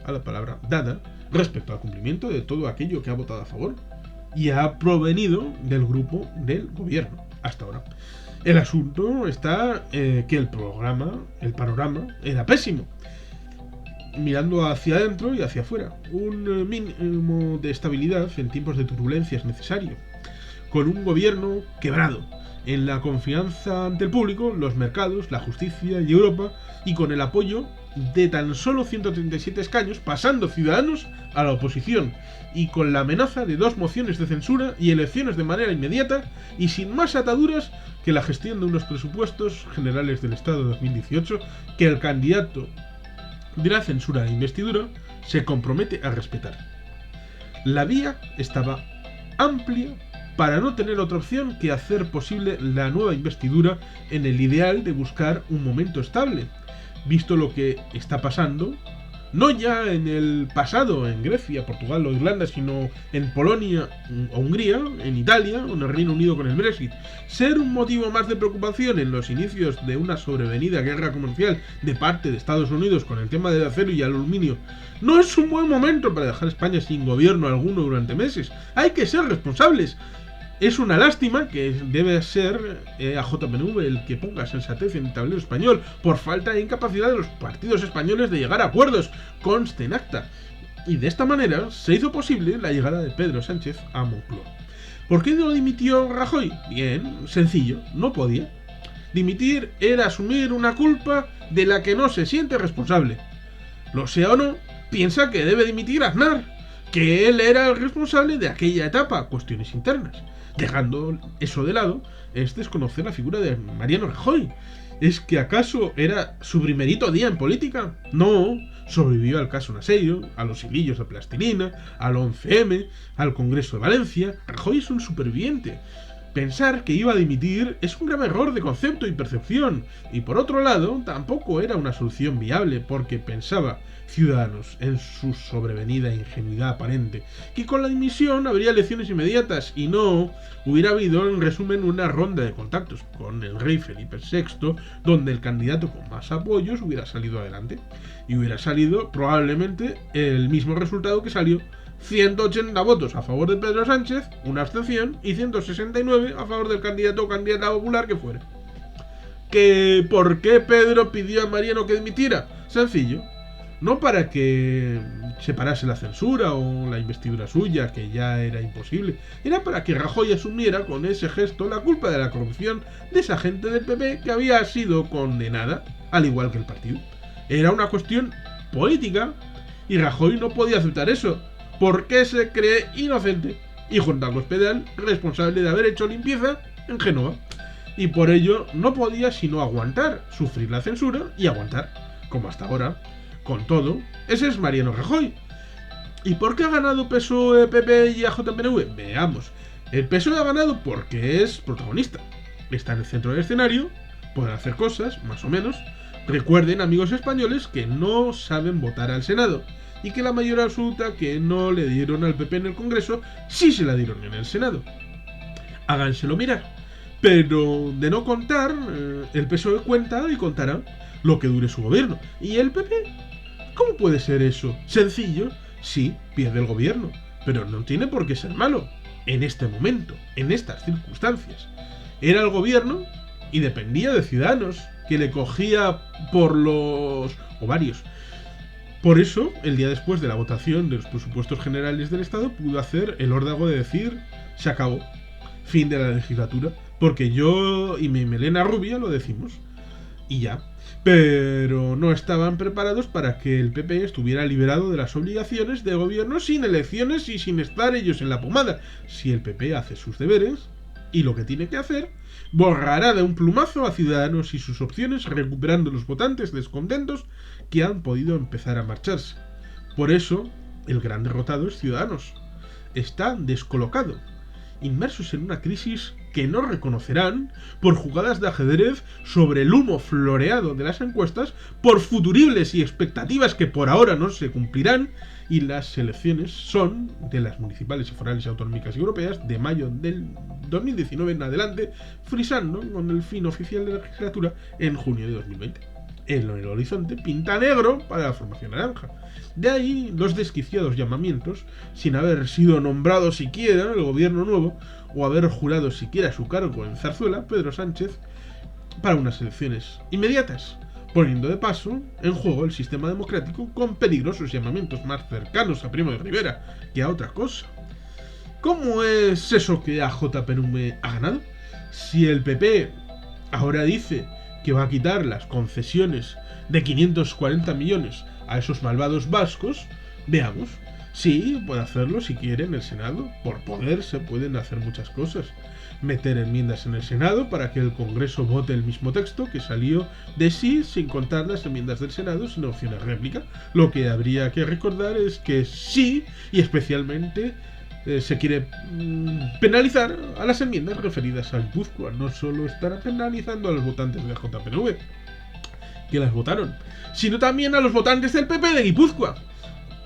a la palabra dada respecto al cumplimiento de todo aquello que ha votado a favor, y ha provenido del grupo del gobierno, hasta ahora. El asunto está que el panorama era pésimo, mirando hacia adentro y hacia afuera. Un mínimo de estabilidad en tiempos de turbulencia es necesario. Con un gobierno quebrado, en la confianza ante el público, los mercados, la justicia y Europa, y con el apoyo de tan solo 137 escaños, pasando Ciudadanos a la oposición, y con la amenaza de 2 mociones de censura y elecciones de manera inmediata, y sin más ataduras que la gestión de unos presupuestos generales del Estado de 2018 que el candidato de la censura e investidura se compromete a respetar. La vía estaba amplia para no tener otra opción que hacer posible la nueva investidura en el ideal de buscar un momento estable, visto lo que está pasando, no ya en el pasado en Grecia, Portugal o Irlanda, sino en Polonia o Hungría, en Italia o en el Reino Unido con el Brexit. Ser un motivo más de preocupación en los inicios de una sobrevenida guerra comercial de parte de Estados Unidos con el tema del acero y el aluminio no es un buen momento para dejar España sin gobierno alguno durante meses. Hay que ser responsables. Es una lástima que debe ser AJPNV el que ponga sensatez en el tablero español por falta de incapacidad de los partidos españoles de llegar a acuerdos, conste en acta. Y de esta manera se hizo posible la llegada de Pedro Sánchez a Moncloa. ¿Por qué no dimitió Rajoy? Bien, sencillo, no podía. Dimitir era asumir una culpa de la que no se siente responsable. Lo sea o no, piensa que debe dimitir Aznar, que él era el responsable de aquella etapa, cuestiones internas. Dejando eso de lado, es desconocer la figura de Mariano Rajoy. ¿Es que acaso era su primerito día en política? No, sobrevivió al caso Naseiro, a los hilillos de plastilina, al 11M, al Congreso de Valencia. Rajoy es un superviviente. Pensar que iba a dimitir es un grave error de concepto y percepción, y por otro lado, tampoco era una solución viable, porque pensaba Ciudadanos, en su sobrevenida ingenuidad aparente, que con la dimisión habría elecciones inmediatas y no hubiera habido, en resumen, una ronda de contactos con el rey Felipe VI, donde el candidato con más apoyos hubiera salido adelante, y hubiera salido probablemente el mismo resultado que salió: 180 votos a favor de Pedro Sánchez, una abstención, y 169 a favor del candidato o candidata popular que fuera. ¿Por qué Pedro pidió a Mariano que dimitiera? Sencillo. No para que se parase la censura o la investidura suya, que ya era imposible. Era para que Rajoy asumiera con ese gesto la culpa de la corrupción de esa gente del PP que había sido condenada, al igual que el partido. Era una cuestión política y Rajoy no podía aceptar eso, porque se cree inocente, y Juan Carlos Pedal responsable de haber hecho limpieza en Génova. Y por ello no podía sino aguantar, sufrir la censura y aguantar, como hasta ahora. Con todo, ese es Mariano Rajoy. ¿Y por qué ha ganado PSOE, PP y AJPNV? Veamos. El PSOE ha ganado porque es protagonista. Está en el centro del escenario, puede hacer cosas, más o menos. Recuerden, amigos españoles, que no saben votar al Senado, y que la mayoría absoluta que no le dieron al PP en el Congreso, sí se la dieron en el Senado. Háganselo mirar. Pero de no contar, el PSOE cuenta y contará lo que dure su gobierno. ¿Y el PP? ¿Cómo puede ser eso? Sencillo, sí, pierde el gobierno, pero no tiene por qué ser malo. En este momento, en estas circunstancias. Era el gobierno y dependía de Ciudadanos, que le cogía por los ovarios, Por eso, el día después de la votación de los presupuestos generales del Estado, pudo hacer el órdago de decir: se acabó, fin de la legislatura, porque yo y mi melena rubia lo decimos. Y ya. Pero no estaban preparados para que el PP estuviera liberado de las obligaciones de gobierno sin elecciones y sin estar ellos en la pomada. Si el PP hace sus deberes y lo que tiene que hacer, borrará de un plumazo a Ciudadanos y sus opciones, recuperando los votantes descontentos que han podido empezar a marcharse. Por eso, el gran derrotado es Ciudadanos. Está descolocado, inmersos en una crisis que no reconocerán por jugadas de ajedrez sobre el humo floreado de las encuestas, por futuribles y expectativas que por ahora no se cumplirán, y las elecciones son de las municipales y forales autonómicas y europeas de mayo del 2019 en adelante, frisando con el fin oficial de la legislatura en junio de 2020. En el horizonte pinta negro para la formación naranja. De ahí los desquiciados llamamientos, sin haber sido nombrado siquiera el gobierno nuevo o haber jurado siquiera su cargo en Zarzuela, Pedro Sánchez, para unas elecciones inmediatas, poniendo de paso en juego el sistema democrático con peligrosos llamamientos más cercanos a Primo de Rivera que a otra cosa. ¿Cómo es eso que AJPNV ha ganado? Si el PP ahora dice que va a quitar las concesiones de 540 millones a esos malvados vascos, veamos. Sí, puede hacerlo si quiere en el Senado. Por poder se pueden hacer muchas cosas. Meter enmiendas en el Senado para que el Congreso vote el mismo texto que salió de sí, sin contar las enmiendas del Senado sin opción de réplica. Lo que habría que recordar es que sí, y especialmente se quiere penalizar a las enmiendas referidas a Guipúzcoa. No solo estará penalizando a los votantes de JPNV, que las votaron, sino también a los votantes del PP de Guipúzcoa,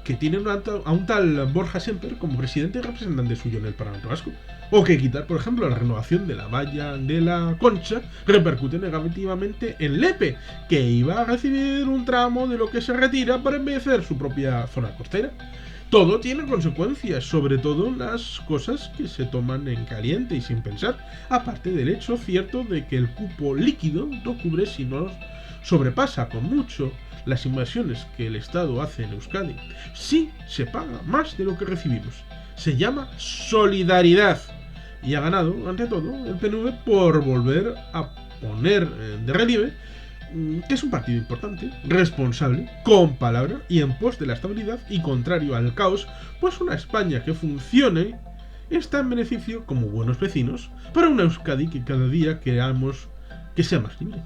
que tienen a un tal Borja Semper como presidente y representante suyo en el Parlamento Vasco. O que quitar, por ejemplo, la renovación de la valla de la Concha repercute negativamente en Lepe, que iba a recibir un tramo de lo que se retira para embellecer su propia zona costera. Todo tiene consecuencias, sobre todo en las cosas que se toman en caliente y sin pensar, aparte del hecho cierto de que el cupo líquido no cubre si no sobrepasa con mucho las inversiones que el Estado hace en Euskadi. Sí se paga más de lo que recibimos. Se llama solidaridad. Y ha ganado, ante todo, el PNV por volver a poner de relieve que es un partido importante, responsable, con palabra y en pos de la estabilidad y contrario al caos, pues una España que funcione está en beneficio, como buenos vecinos, para una Euskadi que cada día queramos que sea más libre.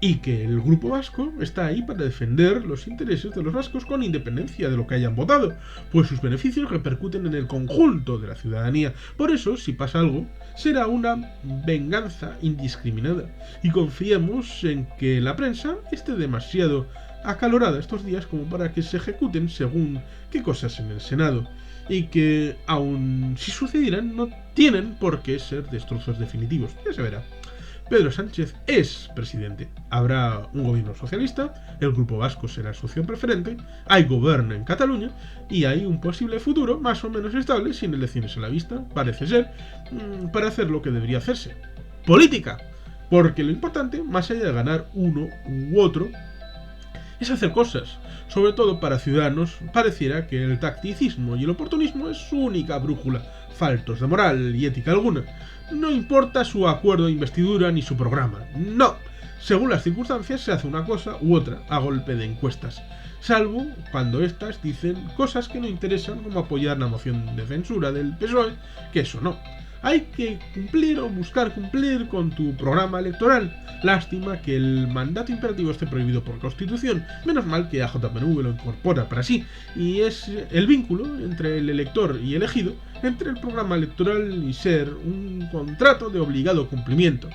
Y que el grupo vasco está ahí para defender los intereses de los vascos con independencia de lo que hayan votado, pues sus beneficios repercuten en el conjunto de la ciudadanía. Por eso, si pasa algo, será una venganza indiscriminada. Y confiemos en que la prensa esté demasiado acalorada estos días como para que se ejecuten según qué cosas en el Senado. Y que, aun si sucedieran, no tienen por qué ser destrozos definitivos. Ya se verá. Pedro Sánchez es presidente. Habrá un gobierno socialista, el grupo vasco será socio preferente, hay gobierno en Cataluña y hay un posible futuro más o menos estable sin elecciones a la vista, parece ser, para hacer lo que debería hacerse. Política. Porque lo importante, más allá de ganar uno u otro, es hacer cosas. Sobre todo para Ciudadanos, pareciera que el tacticismo y el oportunismo es su única brújula, faltos de moral y ética alguna. No importa su acuerdo de investidura ni su programa, no. Según las circunstancias se hace una cosa u otra a golpe de encuestas, salvo cuando éstas dicen cosas que no interesan, como apoyar la moción de censura del PSOE, que eso no. Hay que cumplir o buscar cumplir con tu programa electoral. Lástima que el mandato imperativo esté prohibido por Constitución. Menos mal que AJPNV lo incorpora para sí. Y es el vínculo entre el elector y elegido, entre el programa electoral y ser un contrato de obligado cumplimiento.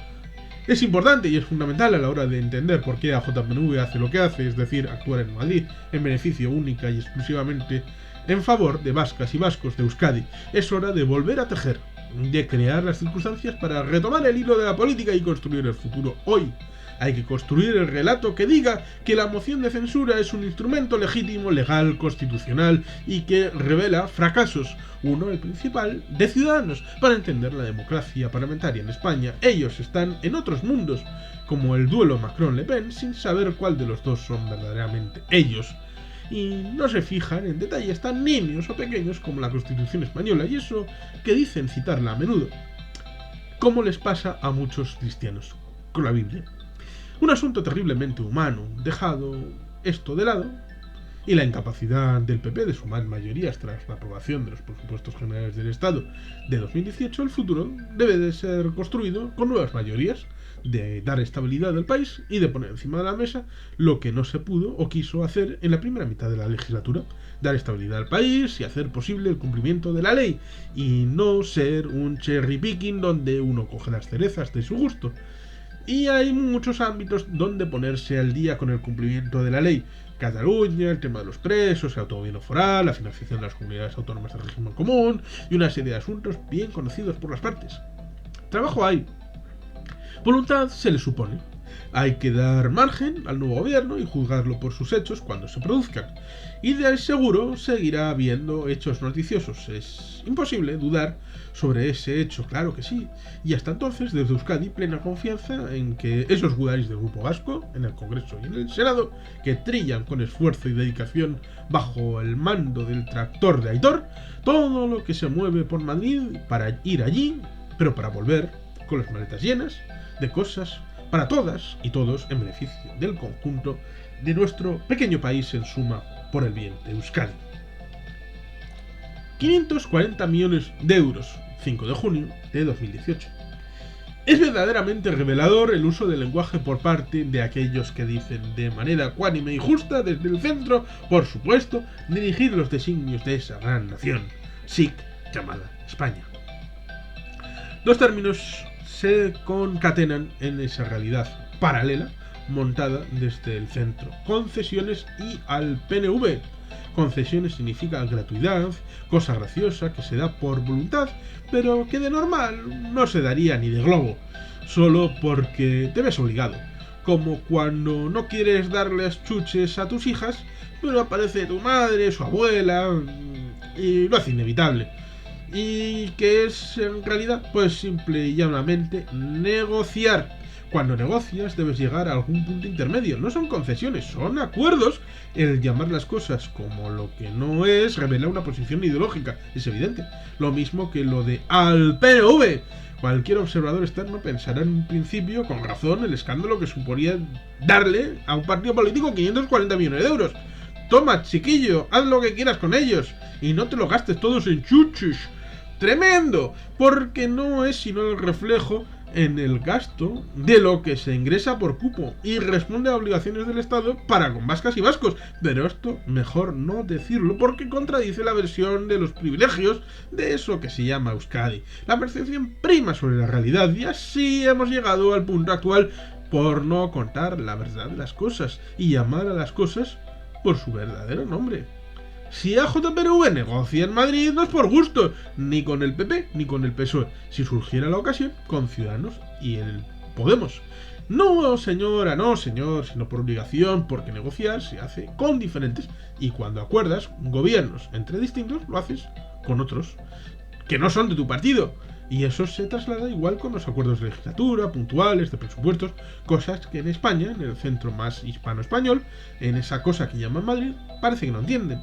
Es importante y es fundamental a la hora de entender por qué AJPNV hace lo que hace, es decir, actuar en Madrid en beneficio única y exclusivamente en favor de vascas y vascos de Euskadi. Es hora de volver a tejer, de crear las circunstancias para retomar el hilo de la política y construir el futuro hoy. Hay que construir el relato que diga que la moción de censura es un instrumento legítimo, legal, constitucional y que revela fracasos, uno, el principal, de Ciudadanos, para entender la democracia parlamentaria en España. Ellos están en otros mundos, como el duelo Macron-Le Pen, sin saber cuál de los dos son verdaderamente ellos. y no se fijan en detalles tan nimios o pequeños como la Constitución española y eso que dicen citarla a menudo, como les pasa a muchos cristianos con la Biblia. Un asunto terriblemente humano, dejado esto de lado, y la incapacidad del PP de sumar mayorías tras la aprobación de los presupuestos generales del Estado de 2018, el futuro debe de ser construido con nuevas mayorías, de dar estabilidad al país y de poner encima de la mesa lo que no se pudo o quiso hacer en la primera mitad de la legislatura, dar estabilidad al país y hacer posible el cumplimiento de la ley, y no ser un cherry picking donde uno coge las cerezas de su gusto. Y hay muchos ámbitos donde ponerse al día con el cumplimiento de la ley. Cataluña, el tema de los presos, el autogobierno foral, la financiación de las comunidades autónomas del régimen común y una serie de asuntos bien conocidos por las partes. Trabajo hay. Voluntad se le supone. Hay que dar margen al nuevo gobierno y juzgarlo por sus hechos cuando se produzcan. Y de seguro seguirá habiendo hechos noticiosos. Es imposible dudar sobre ese hecho, claro que sí. Y hasta entonces, desde Euskadi, plena confianza en que esos gudaris del Grupo Vasco, en el Congreso y en el Senado, que trillan con esfuerzo y dedicación bajo el mando del tractor de Aitor, todo lo que se mueve por Madrid para ir allí, pero para volver con las maletas llenas de cosas para todas y todos en beneficio del conjunto de nuestro pequeño país en suma por el bien de Euskadi. 540 millones de euros, 5 de junio de 2018. Es verdaderamente revelador el uso del lenguaje por parte de aquellos que dicen de manera ecuánime y justa desde el centro, por supuesto, dirigir los designios de esa gran nación, SIC, llamada España. Los términos se concatenan en esa realidad paralela montada desde el centro. Concesiones y al PNV. Concesiones significa gratuidad, cosa graciosa que se da por voluntad, pero que de normal no se daría ni de globo, solo porque te ves obligado. Como cuando no quieres darles chuches a tus hijas, pero aparece tu madre, su abuela, y lo hace inevitable. Y que es en realidad pues simple y llanamente negociar. Cuando negocias debes llegar a algún punto intermedio. No son concesiones, son acuerdos. El llamar las cosas como lo que no es revela una posición ideológica, es evidente. Lo mismo que lo de al PNV. Cualquier observador externo pensará en un principio, con razón, el escándalo que suponía darle a un partido político 540 millones de euros. Toma, chiquillo, haz lo que quieras con ellos y no te lo gastes todos en chuches. Tremendo, porque no es sino el reflejo en el gasto de lo que se ingresa por cupo y responde a obligaciones del Estado para con vascas y vascos. Pero esto mejor no decirlo porque contradice la versión de los privilegios de eso que se llama Euskadi. La percepción prima sobre la realidad y así hemos llegado al punto actual por no contar la verdad de las cosas y llamar a las cosas por su verdadero nombre. Si AJPNV negocia en Madrid no es por gusto, ni con el PP ni con el PSOE, si surgiera la ocasión, con Ciudadanos y el Podemos. No señora, no señor, sino por obligación, porque negociar se hace con diferentes, y cuando acuerdas gobiernos entre distintos, lo haces con otros, que no son de tu partido. Y eso se traslada igual con los acuerdos de legislatura, puntuales, de presupuestos, cosas que en España, en el centro más hispano-español, en esa cosa que llaman Madrid, parece que no entienden.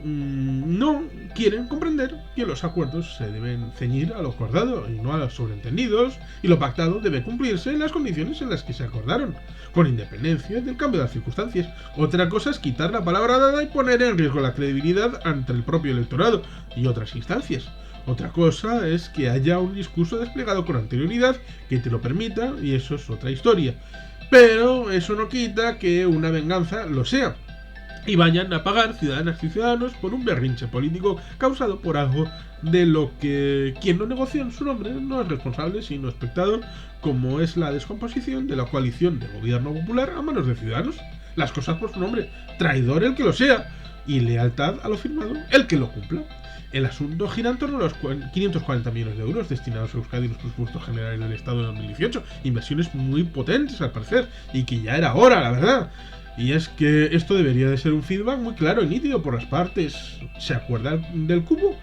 No quieren comprender que los acuerdos se deben ceñir a lo acordado y no a los sobreentendidos, y lo pactado debe cumplirse en las condiciones en las que se acordaron, con independencia del cambio de las circunstancias. Otra cosa es quitar la palabra dada y poner en riesgo la credibilidad ante el propio electorado y otras instancias. Otra cosa es que haya un discurso desplegado con anterioridad que te lo permita, y eso es otra historia. Pero eso no quita que una venganza lo sea, y vayan a pagar ciudadanas y ciudadanos por un berrinche político causado por algo de lo que quien no negocia en su nombre no es responsable sino espectador, como es la descomposición de la coalición de gobierno popular a manos de Ciudadanos. Las cosas por su nombre, traidor el que lo sea y lealtad a lo firmado el que lo cumpla. El asunto gira en torno a los 540 millones de euros destinados a Euskadi en los presupuestos generales del Estado de 2018, inversiones muy potentes al parecer y que ya era hora, la verdad. Y es que esto debería de ser un feedback muy claro y nítido por las partes. Se acuerdan del cupo,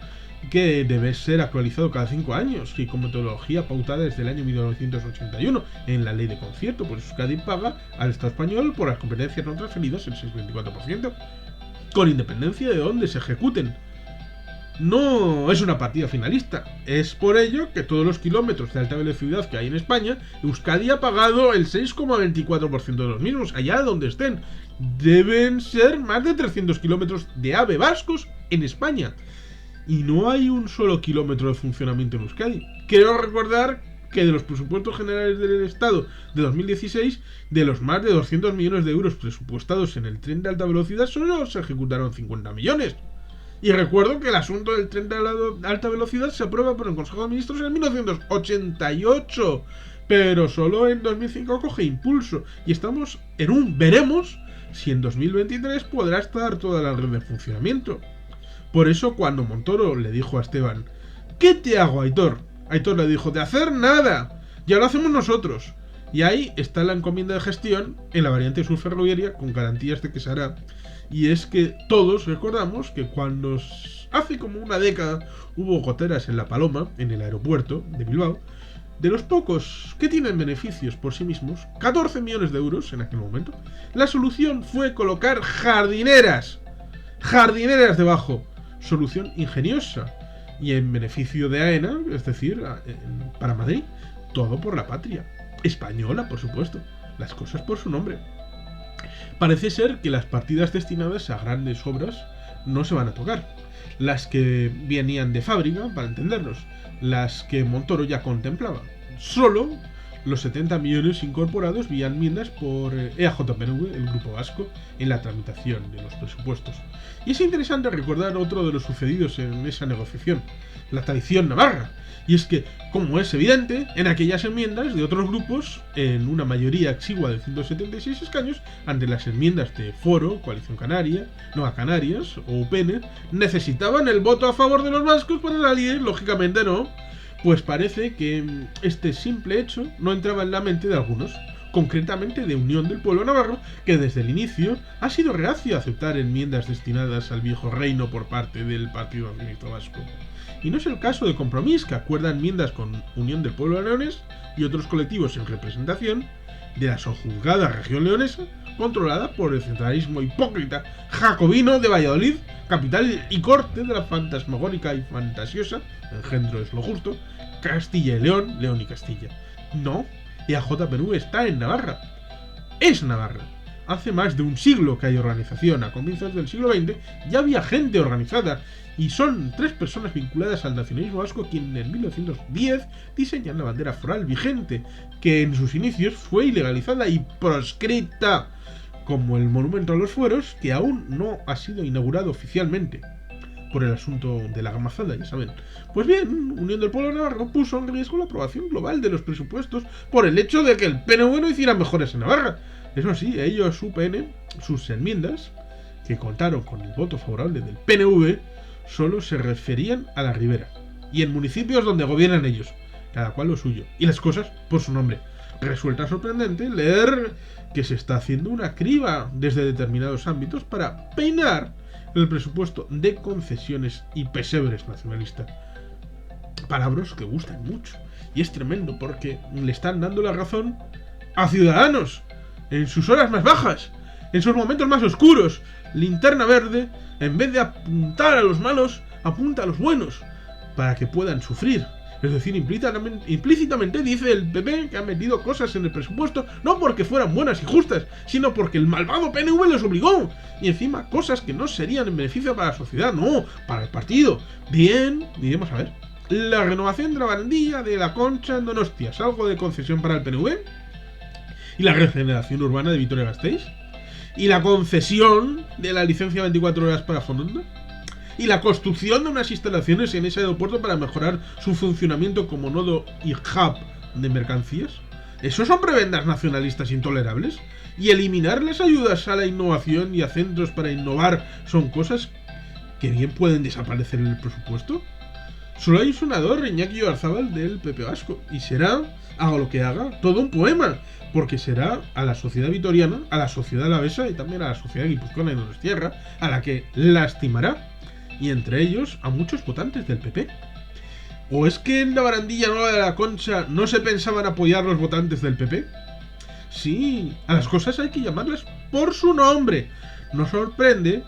que debe ser actualizado cada 5 años y con metodología pautada desde el año 1981 en la ley de concierto, pues Euskadi paga al Estado español por las competencias no transferidas el 6,24%. con independencia de dónde se ejecuten. No es una partida finalista. Es por ello que todos los kilómetros de alta velocidad que hay en España, Euskadi ha pagado el 6,24% de los mismos, allá donde estén. Deben ser más de 300 kilómetros de AVE vascos en España. Y no hay un solo kilómetro de funcionamiento en Euskadi. Quiero recordar que de los presupuestos generales del Estado de 2016, de los más de 200 millones de euros presupuestados en el tren de alta velocidad, solo se ejecutaron 50 millones. Y recuerdo que el asunto del tren de alta velocidad se aprueba por el Consejo de Ministros en 1988, pero solo en 2005 coge impulso. Y estamos en un veremos si en 2023 podrá estar toda la red en funcionamiento. Por eso cuando Montoro le dijo a Esteban: ¿qué te hago, Aitor? Aitor le dijo: de hacer nada, ya lo hacemos nosotros. Y ahí está la encomienda de gestión en la variante sur ferroviaria con garantías de que se hará. Y es que todos recordamos que cuando hace como una década hubo goteras en La Paloma, en el aeropuerto de Bilbao, de los pocos que tienen beneficios por sí mismos, 14 millones de euros en aquel momento, la solución fue colocar jardineras debajo. Solución ingeniosa y en beneficio de AENA, es decir, para Madrid. Todo por la patria española, por supuesto, las cosas por su nombre. Parece ser que las partidas destinadas a grandes obras no se van a tocar. Las que venían de fábrica, para entendernos, las que Montoro ya contemplaba. Solo los 70 millones incorporados vía enmiendas por EAJPNV, el grupo vasco, en la tramitación de los presupuestos. Y es interesante recordar otro de los sucedidos en esa negociación, la traición navarra. Y es que, como es evidente, en aquellas enmiendas de otros grupos, en una mayoría exigua de 176 escaños, ante las enmiendas de Foro, Coalición Canaria, Nueva Canarias o UPN, necesitaban el voto a favor de los vascos para salir, lógicamente no. Pues parece que este simple hecho no entraba en la mente de algunos, concretamente de Unión del Pueblo Navarro, que desde el inicio ha sido reacio a aceptar enmiendas destinadas al viejo reino por parte del Partido Nacionalista Vasco. Y no es el caso de Compromís, que acuerda enmiendas con Unión del Pueblo Leonés y otros colectivos en representación de la sojuzgada región leonesa, controlada por el centralismo hipócrita jacobino de Valladolid, capital y corte de la fantasmagórica y fantasiosa, engendro es lo justo, Castilla y León, León y Castilla. No, EAJPNV está en Navarra. Es Navarra. Hace más de un siglo que hay organización. A comienzos del siglo XX ya había gente organizada. Y son 3 personas vinculadas al nacionalismo vasco quienes en 1910 diseñan la bandera foral vigente, que en sus inicios fue ilegalizada y proscrita, como el monumento a los fueros, que aún no ha sido inaugurado oficialmente por el asunto de la gamazada, ya saben. Pues bien, Unión del Pueblo Navarro puso en riesgo la aprobación global de los presupuestos por el hecho de que el PNV no hiciera mejoras en Navarra. Eso sí, ellos, UPN, sus enmiendas, que contaron con el voto favorable del PNV, solo se referían a la ribera y en municipios donde gobiernan ellos, cada cual lo suyo, y las cosas por su nombre. Resulta sorprendente leer que se está haciendo una criba desde determinados ámbitos para peinar el presupuesto de concesiones y pesebres nacionalistas. Palabras que gustan mucho, y es tremendo porque le están dando la razón a Ciudadanos en sus horas más bajas, en sus momentos más oscuros. Linterna verde, en vez de apuntar a los malos, apunta a los buenos, para que puedan sufrir. Es decir, implícitamente dice el PP que ha metido cosas en el presupuesto, no porque fueran buenas y justas, sino porque el malvado PNV les obligó. Y encima cosas que no serían en beneficio para la sociedad, no, para el partido. Bien, diremos a ver. La renovación de la barandilla de la Concha en Donostia, algo de concesión para el PNV. Y la regeneración urbana de Vitoria-Gasteiz. Y la concesión de la licencia 24 horas para Foronda. Y la construcción de unas instalaciones en ese aeropuerto para mejorar su funcionamiento como nodo y hub de mercancías. ¿Esos son prebendas nacionalistas intolerables? Y eliminar las ayudas a la innovación y a centros para innovar son cosas que bien pueden desaparecer en el presupuesto. Solo hay un senador, Iñaki Oyarzabal, del PP vasco, y será, haga lo que haga, todo un poema, porque será a la sociedad vitoriana, a la sociedad alavesa y también a la sociedad guipuzcoana y donostierra, a la que lastimará, y entre ellos a muchos votantes del PP. ¿O es que en la barandilla nueva de la Concha no se pensaban apoyar los votantes del PP? Sí, a las cosas hay que llamarlas por su nombre. No sorprende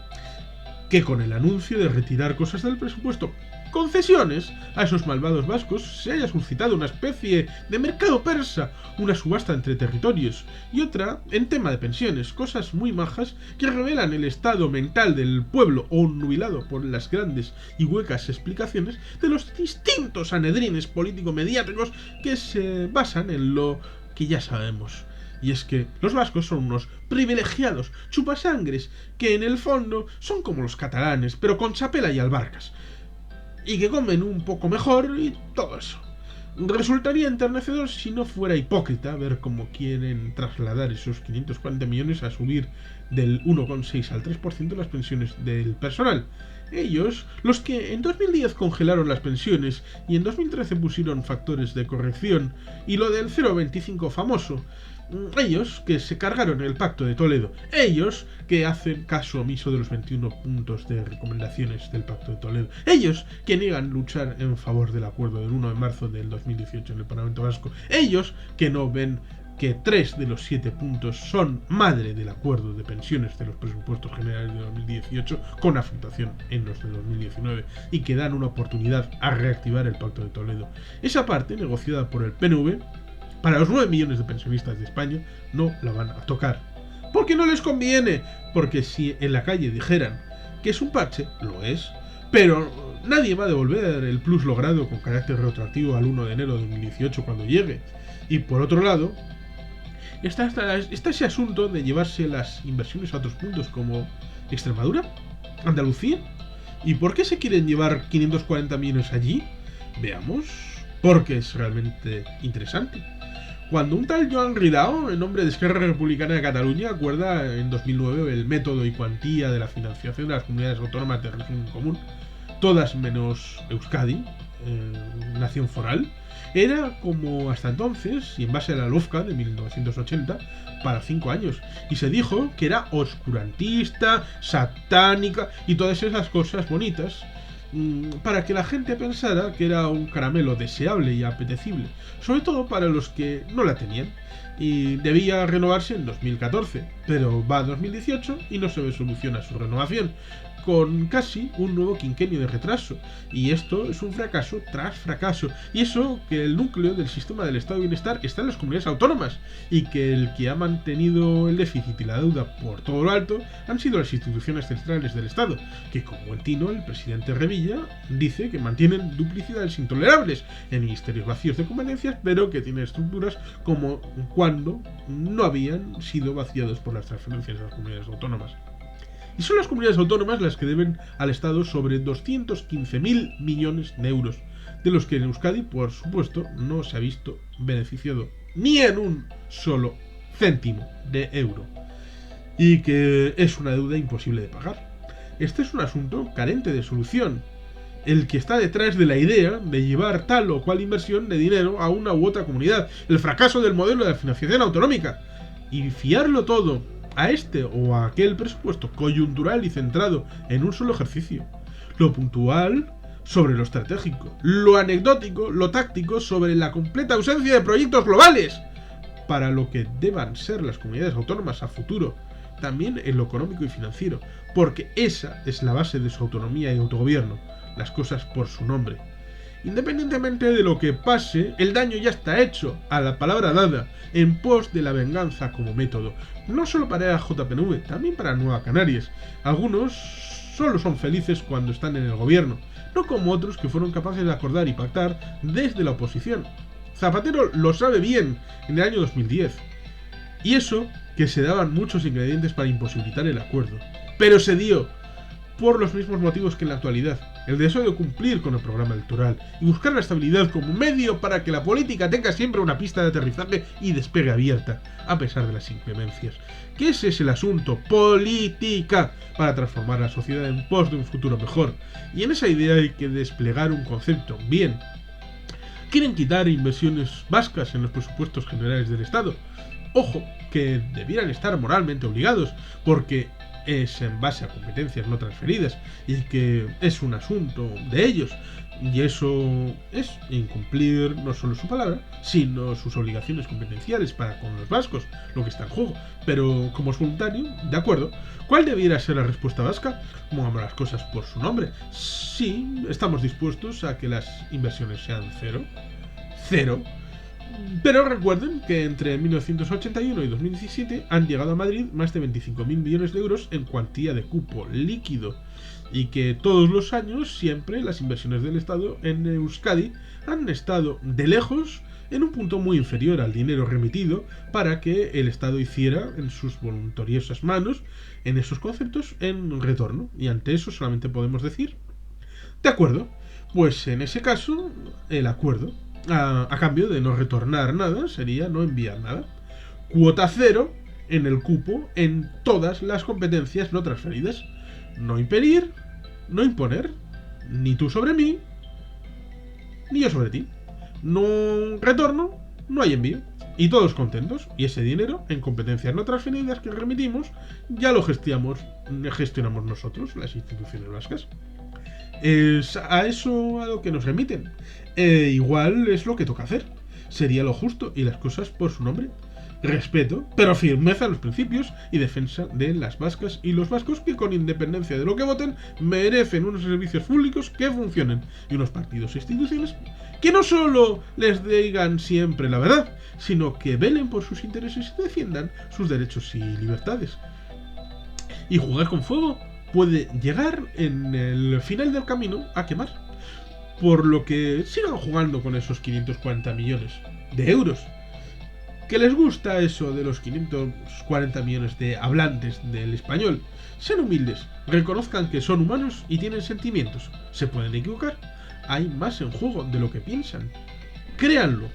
que con el anuncio de retirar cosas del presupuesto, concesiones a esos malvados vascos, se haya suscitado una especie de mercado persa, una subasta entre territorios, y otra en tema de pensiones, cosas muy majas que revelan el estado mental del pueblo obnubilado por las grandes y huecas explicaciones de los distintos anedrines político-mediáticos que se basan en lo que ya sabemos. Y es que los vascos son unos privilegiados chupasangres que en el fondo son como los catalanes, pero con chapela y albarcas, y que comen un poco mejor y todo eso. Resultaría enternecedor si no fuera hipócrita ver cómo quieren trasladar esos 540 millones a subir del 1,6 al 3% las pensiones del personal. Ellos, los que en 2010 congelaron las pensiones y en 2013 pusieron factores de corrección y lo del 0,25 famoso. Ellos que se cargaron el Pacto de Toledo. Ellos que hacen caso omiso de los 21 puntos de recomendaciones del Pacto de Toledo. Ellos que niegan luchar en favor del acuerdo del 1 de marzo del 2018 en el Parlamento Vasco. Ellos que no ven que 3 de los 7 puntos son madre del acuerdo de pensiones de los presupuestos generales de 2018 con afectación en los de 2019 y que dan una oportunidad a reactivar el Pacto de Toledo. Esa parte, negociada por el PNV, para los 9 millones de pensionistas de España, no la van a tocar. Porque no les conviene. Porque si en la calle dijeran que es un parche, lo es, pero nadie va a devolver el plus logrado con carácter retroactivo al 1 de enero de 2018 cuando llegue. Y por otro lado, está ese asunto de llevarse las inversiones a otros puntos como Extremadura, Andalucía. ¿Y por qué se quieren llevar 540 millones allí? Veamos, porque es realmente interesante. Cuando un tal Joan Ridao, en nombre de Esquerra Republicana de Cataluña, acuerda en 2009 el método y cuantía de la financiación de las comunidades autónomas de régimen común, todas menos Euskadi, nación foral, era como hasta entonces, y en base a la LOFCA de 1980, para 5 años, y se dijo que era oscurantista, satánica y todas esas cosas bonitas, para que la gente pensara que era un caramelo deseable y apetecible, sobre todo para los que no la tenían, y debía renovarse en 2014, pero va a 2018 y no se ve solución a su renovación, con casi un nuevo quinquenio de retraso, y esto es un fracaso tras fracaso, y eso que el núcleo del sistema del estado de bienestar está en las comunidades autónomas, y que el que ha mantenido el déficit y la deuda por todo lo alto han sido las instituciones centrales del estado, que como buen tino el presidente Revilla dice que mantienen duplicidades intolerables en ministerios vacíos de competencias, pero que tienen estructuras como cuando no habían sido vaciados por las transferencias a las comunidades autónomas. Y son las comunidades autónomas las que deben al Estado sobre 215.000 millones de euros, de los que en Euskadi, por supuesto, no se ha visto beneficiado ni en un solo céntimo de euro, y que es una deuda imposible de pagar. Este es un asunto carente de solución, el que está detrás de la idea de llevar tal o cual inversión de dinero a una u otra comunidad, el fracaso del modelo de financiación autonómica, y fiarlo todo a este o a aquel presupuesto coyuntural y centrado en un solo ejercicio. Lo puntual sobre lo estratégico, lo anecdótico, lo táctico sobre la completa ausencia de proyectos globales para lo que deban ser las comunidades autónomas a futuro, también en lo económico y financiero, porque esa es la base de su autonomía y autogobierno, las cosas por su nombre. Independientemente de lo que pase, el daño ya está hecho, a la palabra dada, en pos de la venganza como método, no solo para JPNV, también para Nueva Canarias. Algunos solo son felices cuando están en el gobierno, no como otros que fueron capaces de acordar y pactar desde la oposición. Zapatero lo sabe bien en el año 2010, y eso que se daban muchos ingredientes para imposibilitar el acuerdo, pero se dio por los mismos motivos que en la actualidad, el deseo de cumplir con el programa electoral y buscar la estabilidad como medio para que la política tenga siempre una pista de aterrizaje y despegue abierta, a pesar de las inclemencias. Que ese es el asunto, política, para transformar la sociedad en pos de un futuro mejor. Y en esa idea hay que desplegar un concepto. Bien, quieren quitar inversiones vascas en los presupuestos generales del Estado. Ojo, que debieran estar moralmente obligados, porque es en base a competencias no transferidas y que es un asunto de ellos. Y eso es incumplir no solo su palabra, sino sus obligaciones competenciales para con los vascos, lo que está en juego. Pero como es voluntario, de acuerdo. ¿Cuál debiera ser la respuesta vasca? Pongamos las cosas por su nombre. Sí, estamos dispuestos a que las inversiones sean cero. Cero. Pero recuerden que entre 1981 y 2017 han llegado a Madrid más de 25.000 millones de euros en cuantía de cupo líquido y que todos los años siempre las inversiones del Estado en Euskadi han estado de lejos en un punto muy inferior al dinero remitido para que el Estado hiciera en sus voluntariosas manos en esos conceptos en retorno. Y ante eso solamente podemos decir, de acuerdo, pues en ese caso el acuerdo a cambio de no retornar nada sería no enviar nada. Cuota cero en el cupo en todas las competencias no transferidas. No impedir, no imponer, ni tú sobre mí, ni yo sobre ti. No retorno, no hay envío. Y todos contentos. Y ese dinero en competencias no transferidas que remitimos ya lo gestionamos nosotros, las instituciones vascas. Es a eso a lo que nos remiten. Igual es lo que toca hacer. Sería lo justo y las cosas por su nombre. Respeto, pero firmeza a los principios y defensa de las vascas y los vascos que con independencia de lo que voten merecen unos servicios públicos que funcionen y unos partidos e instituciones que no solo les digan siempre la verdad, sino que velen por sus intereses y defiendan sus derechos y libertades. Y jugar con fuego puede llegar en el final del camino a quemar. Por lo que sigan jugando con esos 540 millones de euros. Que les gusta eso de los 540 millones de hablantes del español. Sean humildes, reconozcan que son humanos y tienen sentimientos. Se pueden equivocar. Hay más en juego de lo que piensan. Créanlo.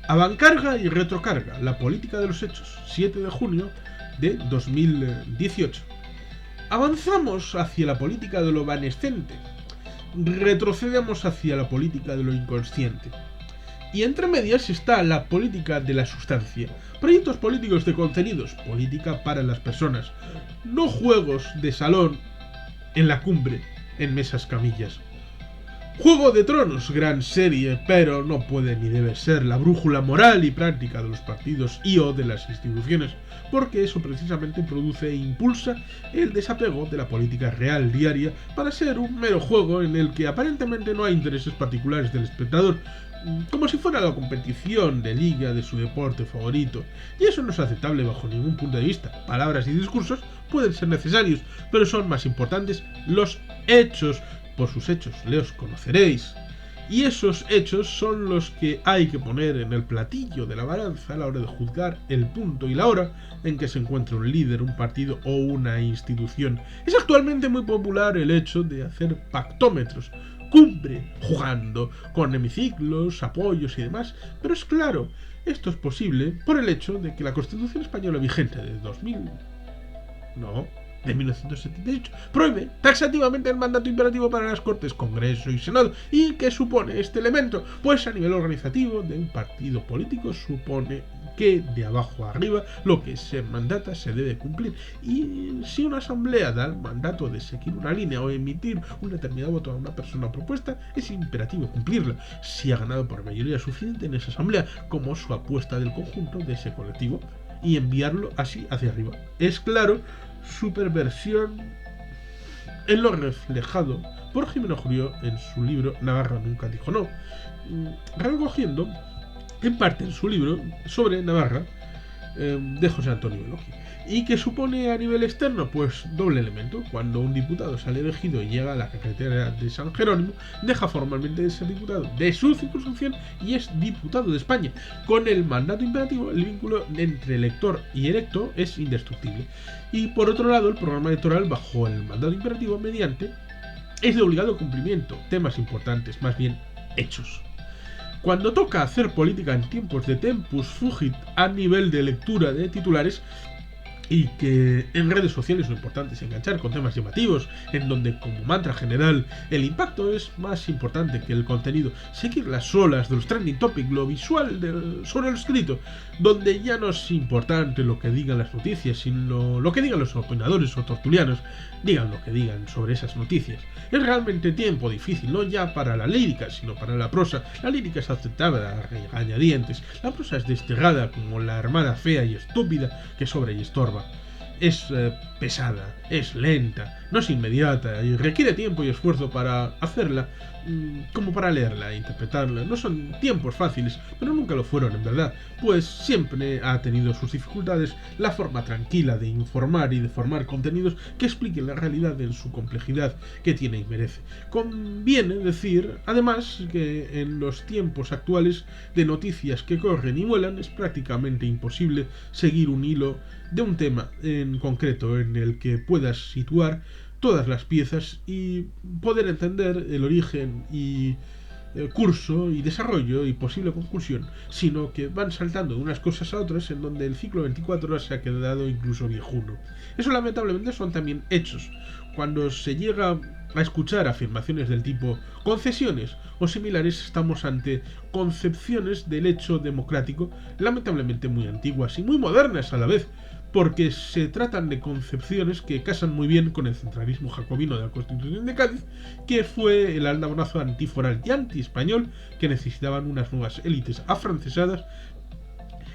Avancarga y retrocarga. La política de los hechos. 7 de junio de 2018. Avanzamos hacia la política de lo evanescente. Retrocedemos hacia la política de lo inconsciente. Y entre medias está la política de la sustancia. Proyectos políticos de contenidos. Política para las personas. No juegos de salón en la cumbre, en mesas camillas. Juego de Tronos, gran serie, pero no puede ni debe ser la brújula moral y práctica de los partidos y o de las instituciones, porque eso precisamente produce e impulsa el desapego de la política real diaria para ser un mero juego en el que aparentemente no hay intereses particulares del espectador, como si fuera la competición de liga de su deporte favorito, y eso no es aceptable bajo ningún punto de vista. Palabras y discursos pueden ser necesarios, pero son más importantes los hechos. Por sus hechos los conoceréis. Y esos hechos son los que hay que poner en el platillo de la balanza a la hora de juzgar el punto y la hora en que se encuentra un líder, un partido o una institución. Es actualmente muy popular el hecho de hacer pactómetros, cumbre, jugando, con hemiciclos, apoyos y demás, pero es claro, esto es posible por el hecho de que la Constitución española vigente de 1978 prohíbe taxativamente el mandato imperativo para las Cortes, Congreso y Senado. ¿Y qué supone este elemento? Pues a nivel organizativo de un partido político supone que de abajo a arriba lo que se mandata se debe cumplir. Y si una asamblea da el mandato de seguir una línea o emitir un determinado voto a una persona propuesta, es imperativo cumplirla si ha ganado por mayoría suficiente en esa asamblea, como su apuesta del conjunto de ese colectivo, y enviarlo así hacia arriba. Es claro, superversión en lo reflejado por Jimeno Jurió en su libro Navarra nunca dijo no, recogiendo en parte en su libro sobre Navarra de José Antonio Elogi. ¿Y qué supone a nivel externo? Pues doble elemento. Cuando un diputado sale elegido y llega a la carretera de San Jerónimo, deja formalmente de ser diputado de su circunscripción y es diputado de España. Con el mandato imperativo, el vínculo entre elector y electo es indestructible. Y por otro lado, el programa electoral bajo el mandato imperativo mediante es de obligado cumplimiento. Temas importantes, más bien hechos. Cuando toca hacer política en tiempos de tempus fugit a nivel de lectura de titulares, y que en redes sociales lo importante es enganchar con temas llamativos, en donde como mantra general el impacto es más importante que el contenido, seguir las olas de los trending topics, lo visual sobre lo escrito, donde ya no es importante lo que digan las noticias, sino lo que digan los opinadores o tertulianos, digan lo que digan sobre esas noticias. Es realmente tiempo difícil, no ya para la lírica, sino para la prosa. La lírica es aceptable a regañadientes, la prosa es desterrada como la hermana fea y estúpida que sobra y estorba. Es pesada, es lenta, no es inmediata y requiere tiempo y esfuerzo para hacerla, como para leerla e interpretarla. No son tiempos fáciles, pero nunca lo fueron en verdad, pues siempre ha tenido sus dificultades la forma tranquila de informar y de formar contenidos que expliquen la realidad en su complejidad que tiene y merece. Conviene decir, además, que en los tiempos actuales de noticias que corren y vuelan es prácticamente imposible seguir un hilo de un tema en concreto en el que puedas situar todas las piezas y poder entender el origen y curso y desarrollo y posible conclusión, sino que van saltando de unas cosas a otras en donde el ciclo 24 horas se ha quedado incluso viejuno. Eso lamentablemente son también hechos. Cuando se llega a escuchar afirmaciones del tipo concesiones o similares, estamos ante concepciones del hecho democrático lamentablemente muy antiguas y muy modernas a la vez, porque se tratan de concepciones que casan muy bien con el centralismo jacobino de la Constitución de Cádiz, que fue el aldabonazo antiforal y anti-español que necesitaban unas nuevas élites afrancesadas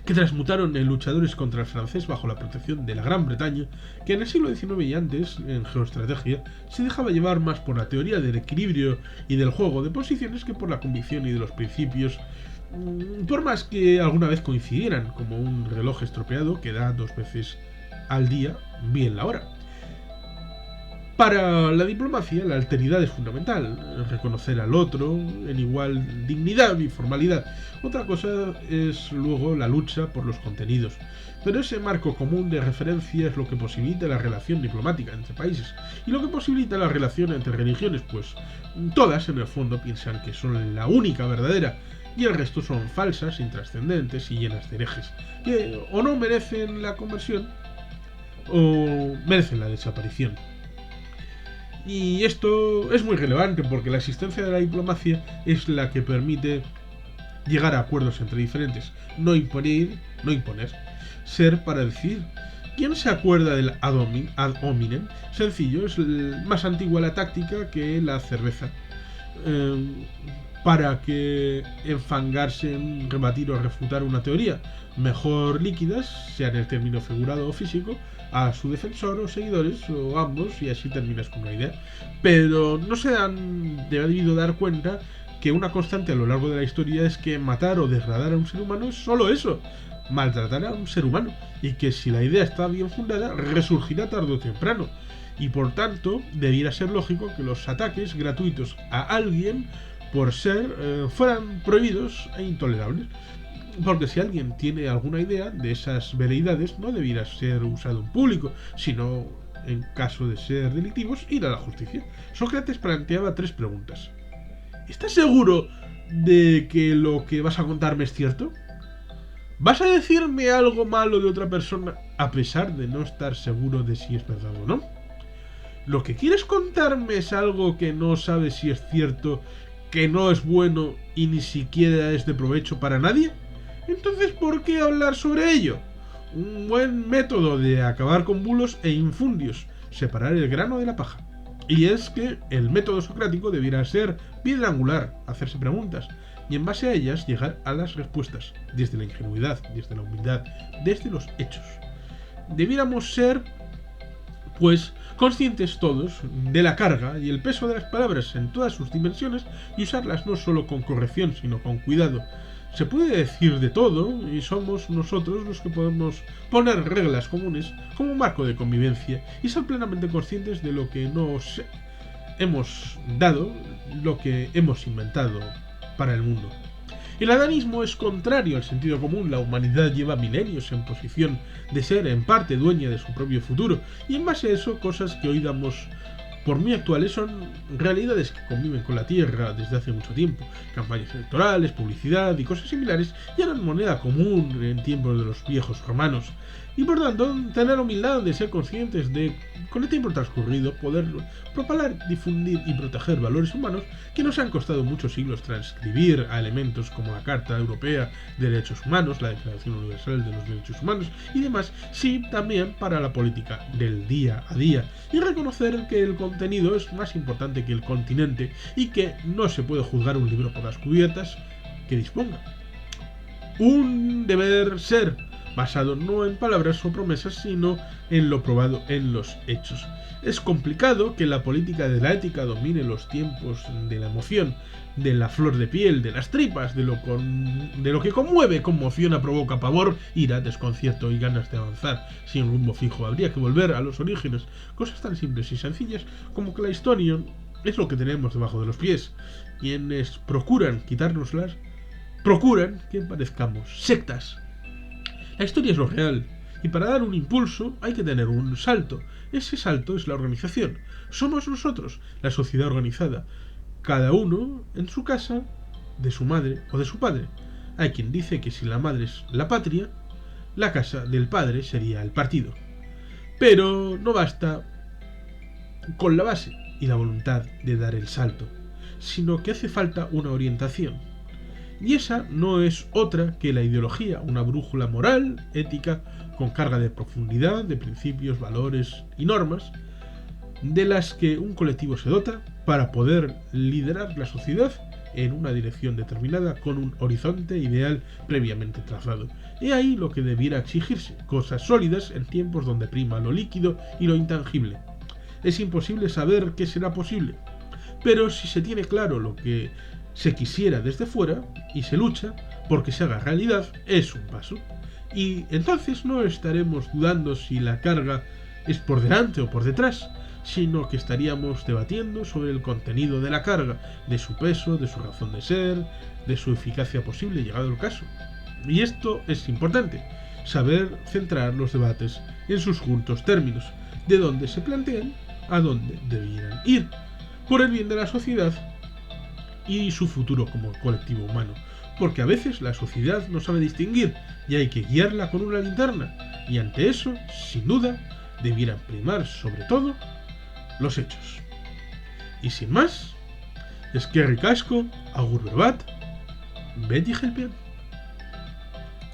que transmutaron en luchadores contra el francés bajo la protección de la Gran Bretaña, que en el siglo XIX y antes, en geoestrategia, se dejaba llevar más por la teoría del equilibrio y del juego de posiciones que por la convicción y de los principios, por más que alguna vez coincidieran, como un reloj estropeado que da 2 veces al día bien la hora. Para la diplomacia, la alteridad es fundamental, reconocer al otro en igual dignidad y formalidad. Otra cosa es luego la lucha por los contenidos, pero ese marco común de referencia es lo que posibilita la relación diplomática entre países y lo que posibilita la relación entre religiones, pues todas en el fondo piensan que son la única verdadera y el resto son falsas, intrascendentes y llenas de herejes, que o no merecen la conversión o merecen la desaparición. Y esto es muy relevante porque la existencia de la diplomacia es la que permite llegar a acuerdos entre diferentes, no imponer, ser para decir. ¿Quién se acuerda del ad hominem? Sencillo, es más antigua la táctica que la cerveza. Para que enfangarse en rebatir o refutar una teoría, mejor líquidas, sea en el término figurado o físico, a su defensor o seguidores o ambos, y así terminas con una idea. Pero no se han debido dar cuenta que una constante a lo largo de la historia es que matar o degradar a un ser humano es solo eso, maltratar a un ser humano, y que si la idea está bien fundada resurgirá tarde o temprano, y por tanto debiera ser lógico que los ataques gratuitos a alguien por ser fueran prohibidos e intolerables, porque si alguien tiene alguna idea de esas veleidades no debiera ser usado en público, sino en caso de ser delictivos ir a la justicia. Sócrates planteaba 3 preguntas. ¿Estás seguro de que lo que vas a contarme es cierto? ¿Vas a decirme algo malo de otra persona a pesar de no estar seguro de si es verdad o no? ¿Lo que quieres contarme es algo que no sabes si es cierto, que no es bueno y ni siquiera es de provecho para nadie? Entonces, ¿por qué hablar sobre ello? Un buen método de acabar con bulos e infundios, separar el grano de la paja. Y es que el método socrático debiera ser piedra angular, hacerse preguntas, y en base a ellas llegar a las respuestas, desde la ingenuidad, desde la humildad, desde los hechos. Debiéramos ser, pues, conscientes todos de la carga y el peso de las palabras en todas sus dimensiones y usarlas no solo con corrección, sino con cuidado. Se puede decir de todo y somos nosotros los que podemos poner reglas comunes como un marco de convivencia y ser plenamente conscientes de lo que nos hemos dado, lo que hemos inventado para el mundo. El adanismo es contrario al sentido común. La humanidad lleva milenios en posición de ser en parte dueña de su propio futuro y en base a eso cosas que hoy damos por muy actuales son realidades que conviven con la Tierra desde hace mucho tiempo. Campañas electorales, publicidad y cosas similares ya eran moneda común en tiempos de los viejos romanos. y por tanto tener humildad de ser conscientes de, con el tiempo transcurrido, poder propalar, difundir y proteger valores humanos que nos han costado muchos siglos transcribir a elementos como la Carta Europea de Derechos Humanos, la Declaración Universal de los Derechos Humanos y demás, sí también para la política del día a día, y reconocer que el contenido es más importante que el continente y que no se puede juzgar un libro por las cubiertas que disponga. Un deber ser basado no en palabras o promesas, sino en lo probado en los hechos. Es complicado que la política de la ética domine los tiempos de la emoción, de la flor de piel, de las tripas, de lo que conmueve, conmociona, provoca pavor, ira, desconcierto y ganas de avanzar sin rumbo fijo. Habría que volver a los orígenes, cosas tan simples y sencillas como que la historia es lo que tenemos debajo de los pies. Quienes procuran quitárnoslas, procuran que parezcamos sectas. La historia es lo real, y para dar un impulso hay que tener un salto. Ese salto es la organización. Somos nosotros, la sociedad organizada, cada uno en su casa, de su madre o de su padre. Hay quien dice que si la madre es la patria, la casa del padre sería el partido. Pero no basta con la base y la voluntad de dar el salto, sino que hace falta una orientación. Y esa no es otra que la ideología, una brújula moral, ética, con carga de profundidad, de principios, valores y normas, de las que un colectivo se dota para poder liderar la sociedad en una dirección determinada con un horizonte ideal previamente trazado. He ahí lo que debiera exigirse, cosas sólidas en tiempos donde prima lo líquido y lo intangible. Es imposible saber qué será posible, pero si se tiene claro lo que se quisiera desde fuera y se lucha porque se haga realidad, es un paso. Y entonces no estaremos dudando si la carga es por delante o por detrás, sino que estaríamos debatiendo sobre el contenido de la carga, de su peso, de su razón de ser, de su eficacia posible llegado el caso. Y esto es importante, saber centrar los debates en sus justos términos, de dónde se plantean a dónde debieran ir, por el bien de la sociedad y su futuro como colectivo humano, porque a veces la sociedad no sabe distinguir y hay que guiarla con una linterna, y ante eso, sin duda, debieran primar sobre todo los hechos. Y sin más, eskerrik asko, agur bat, beti helpean.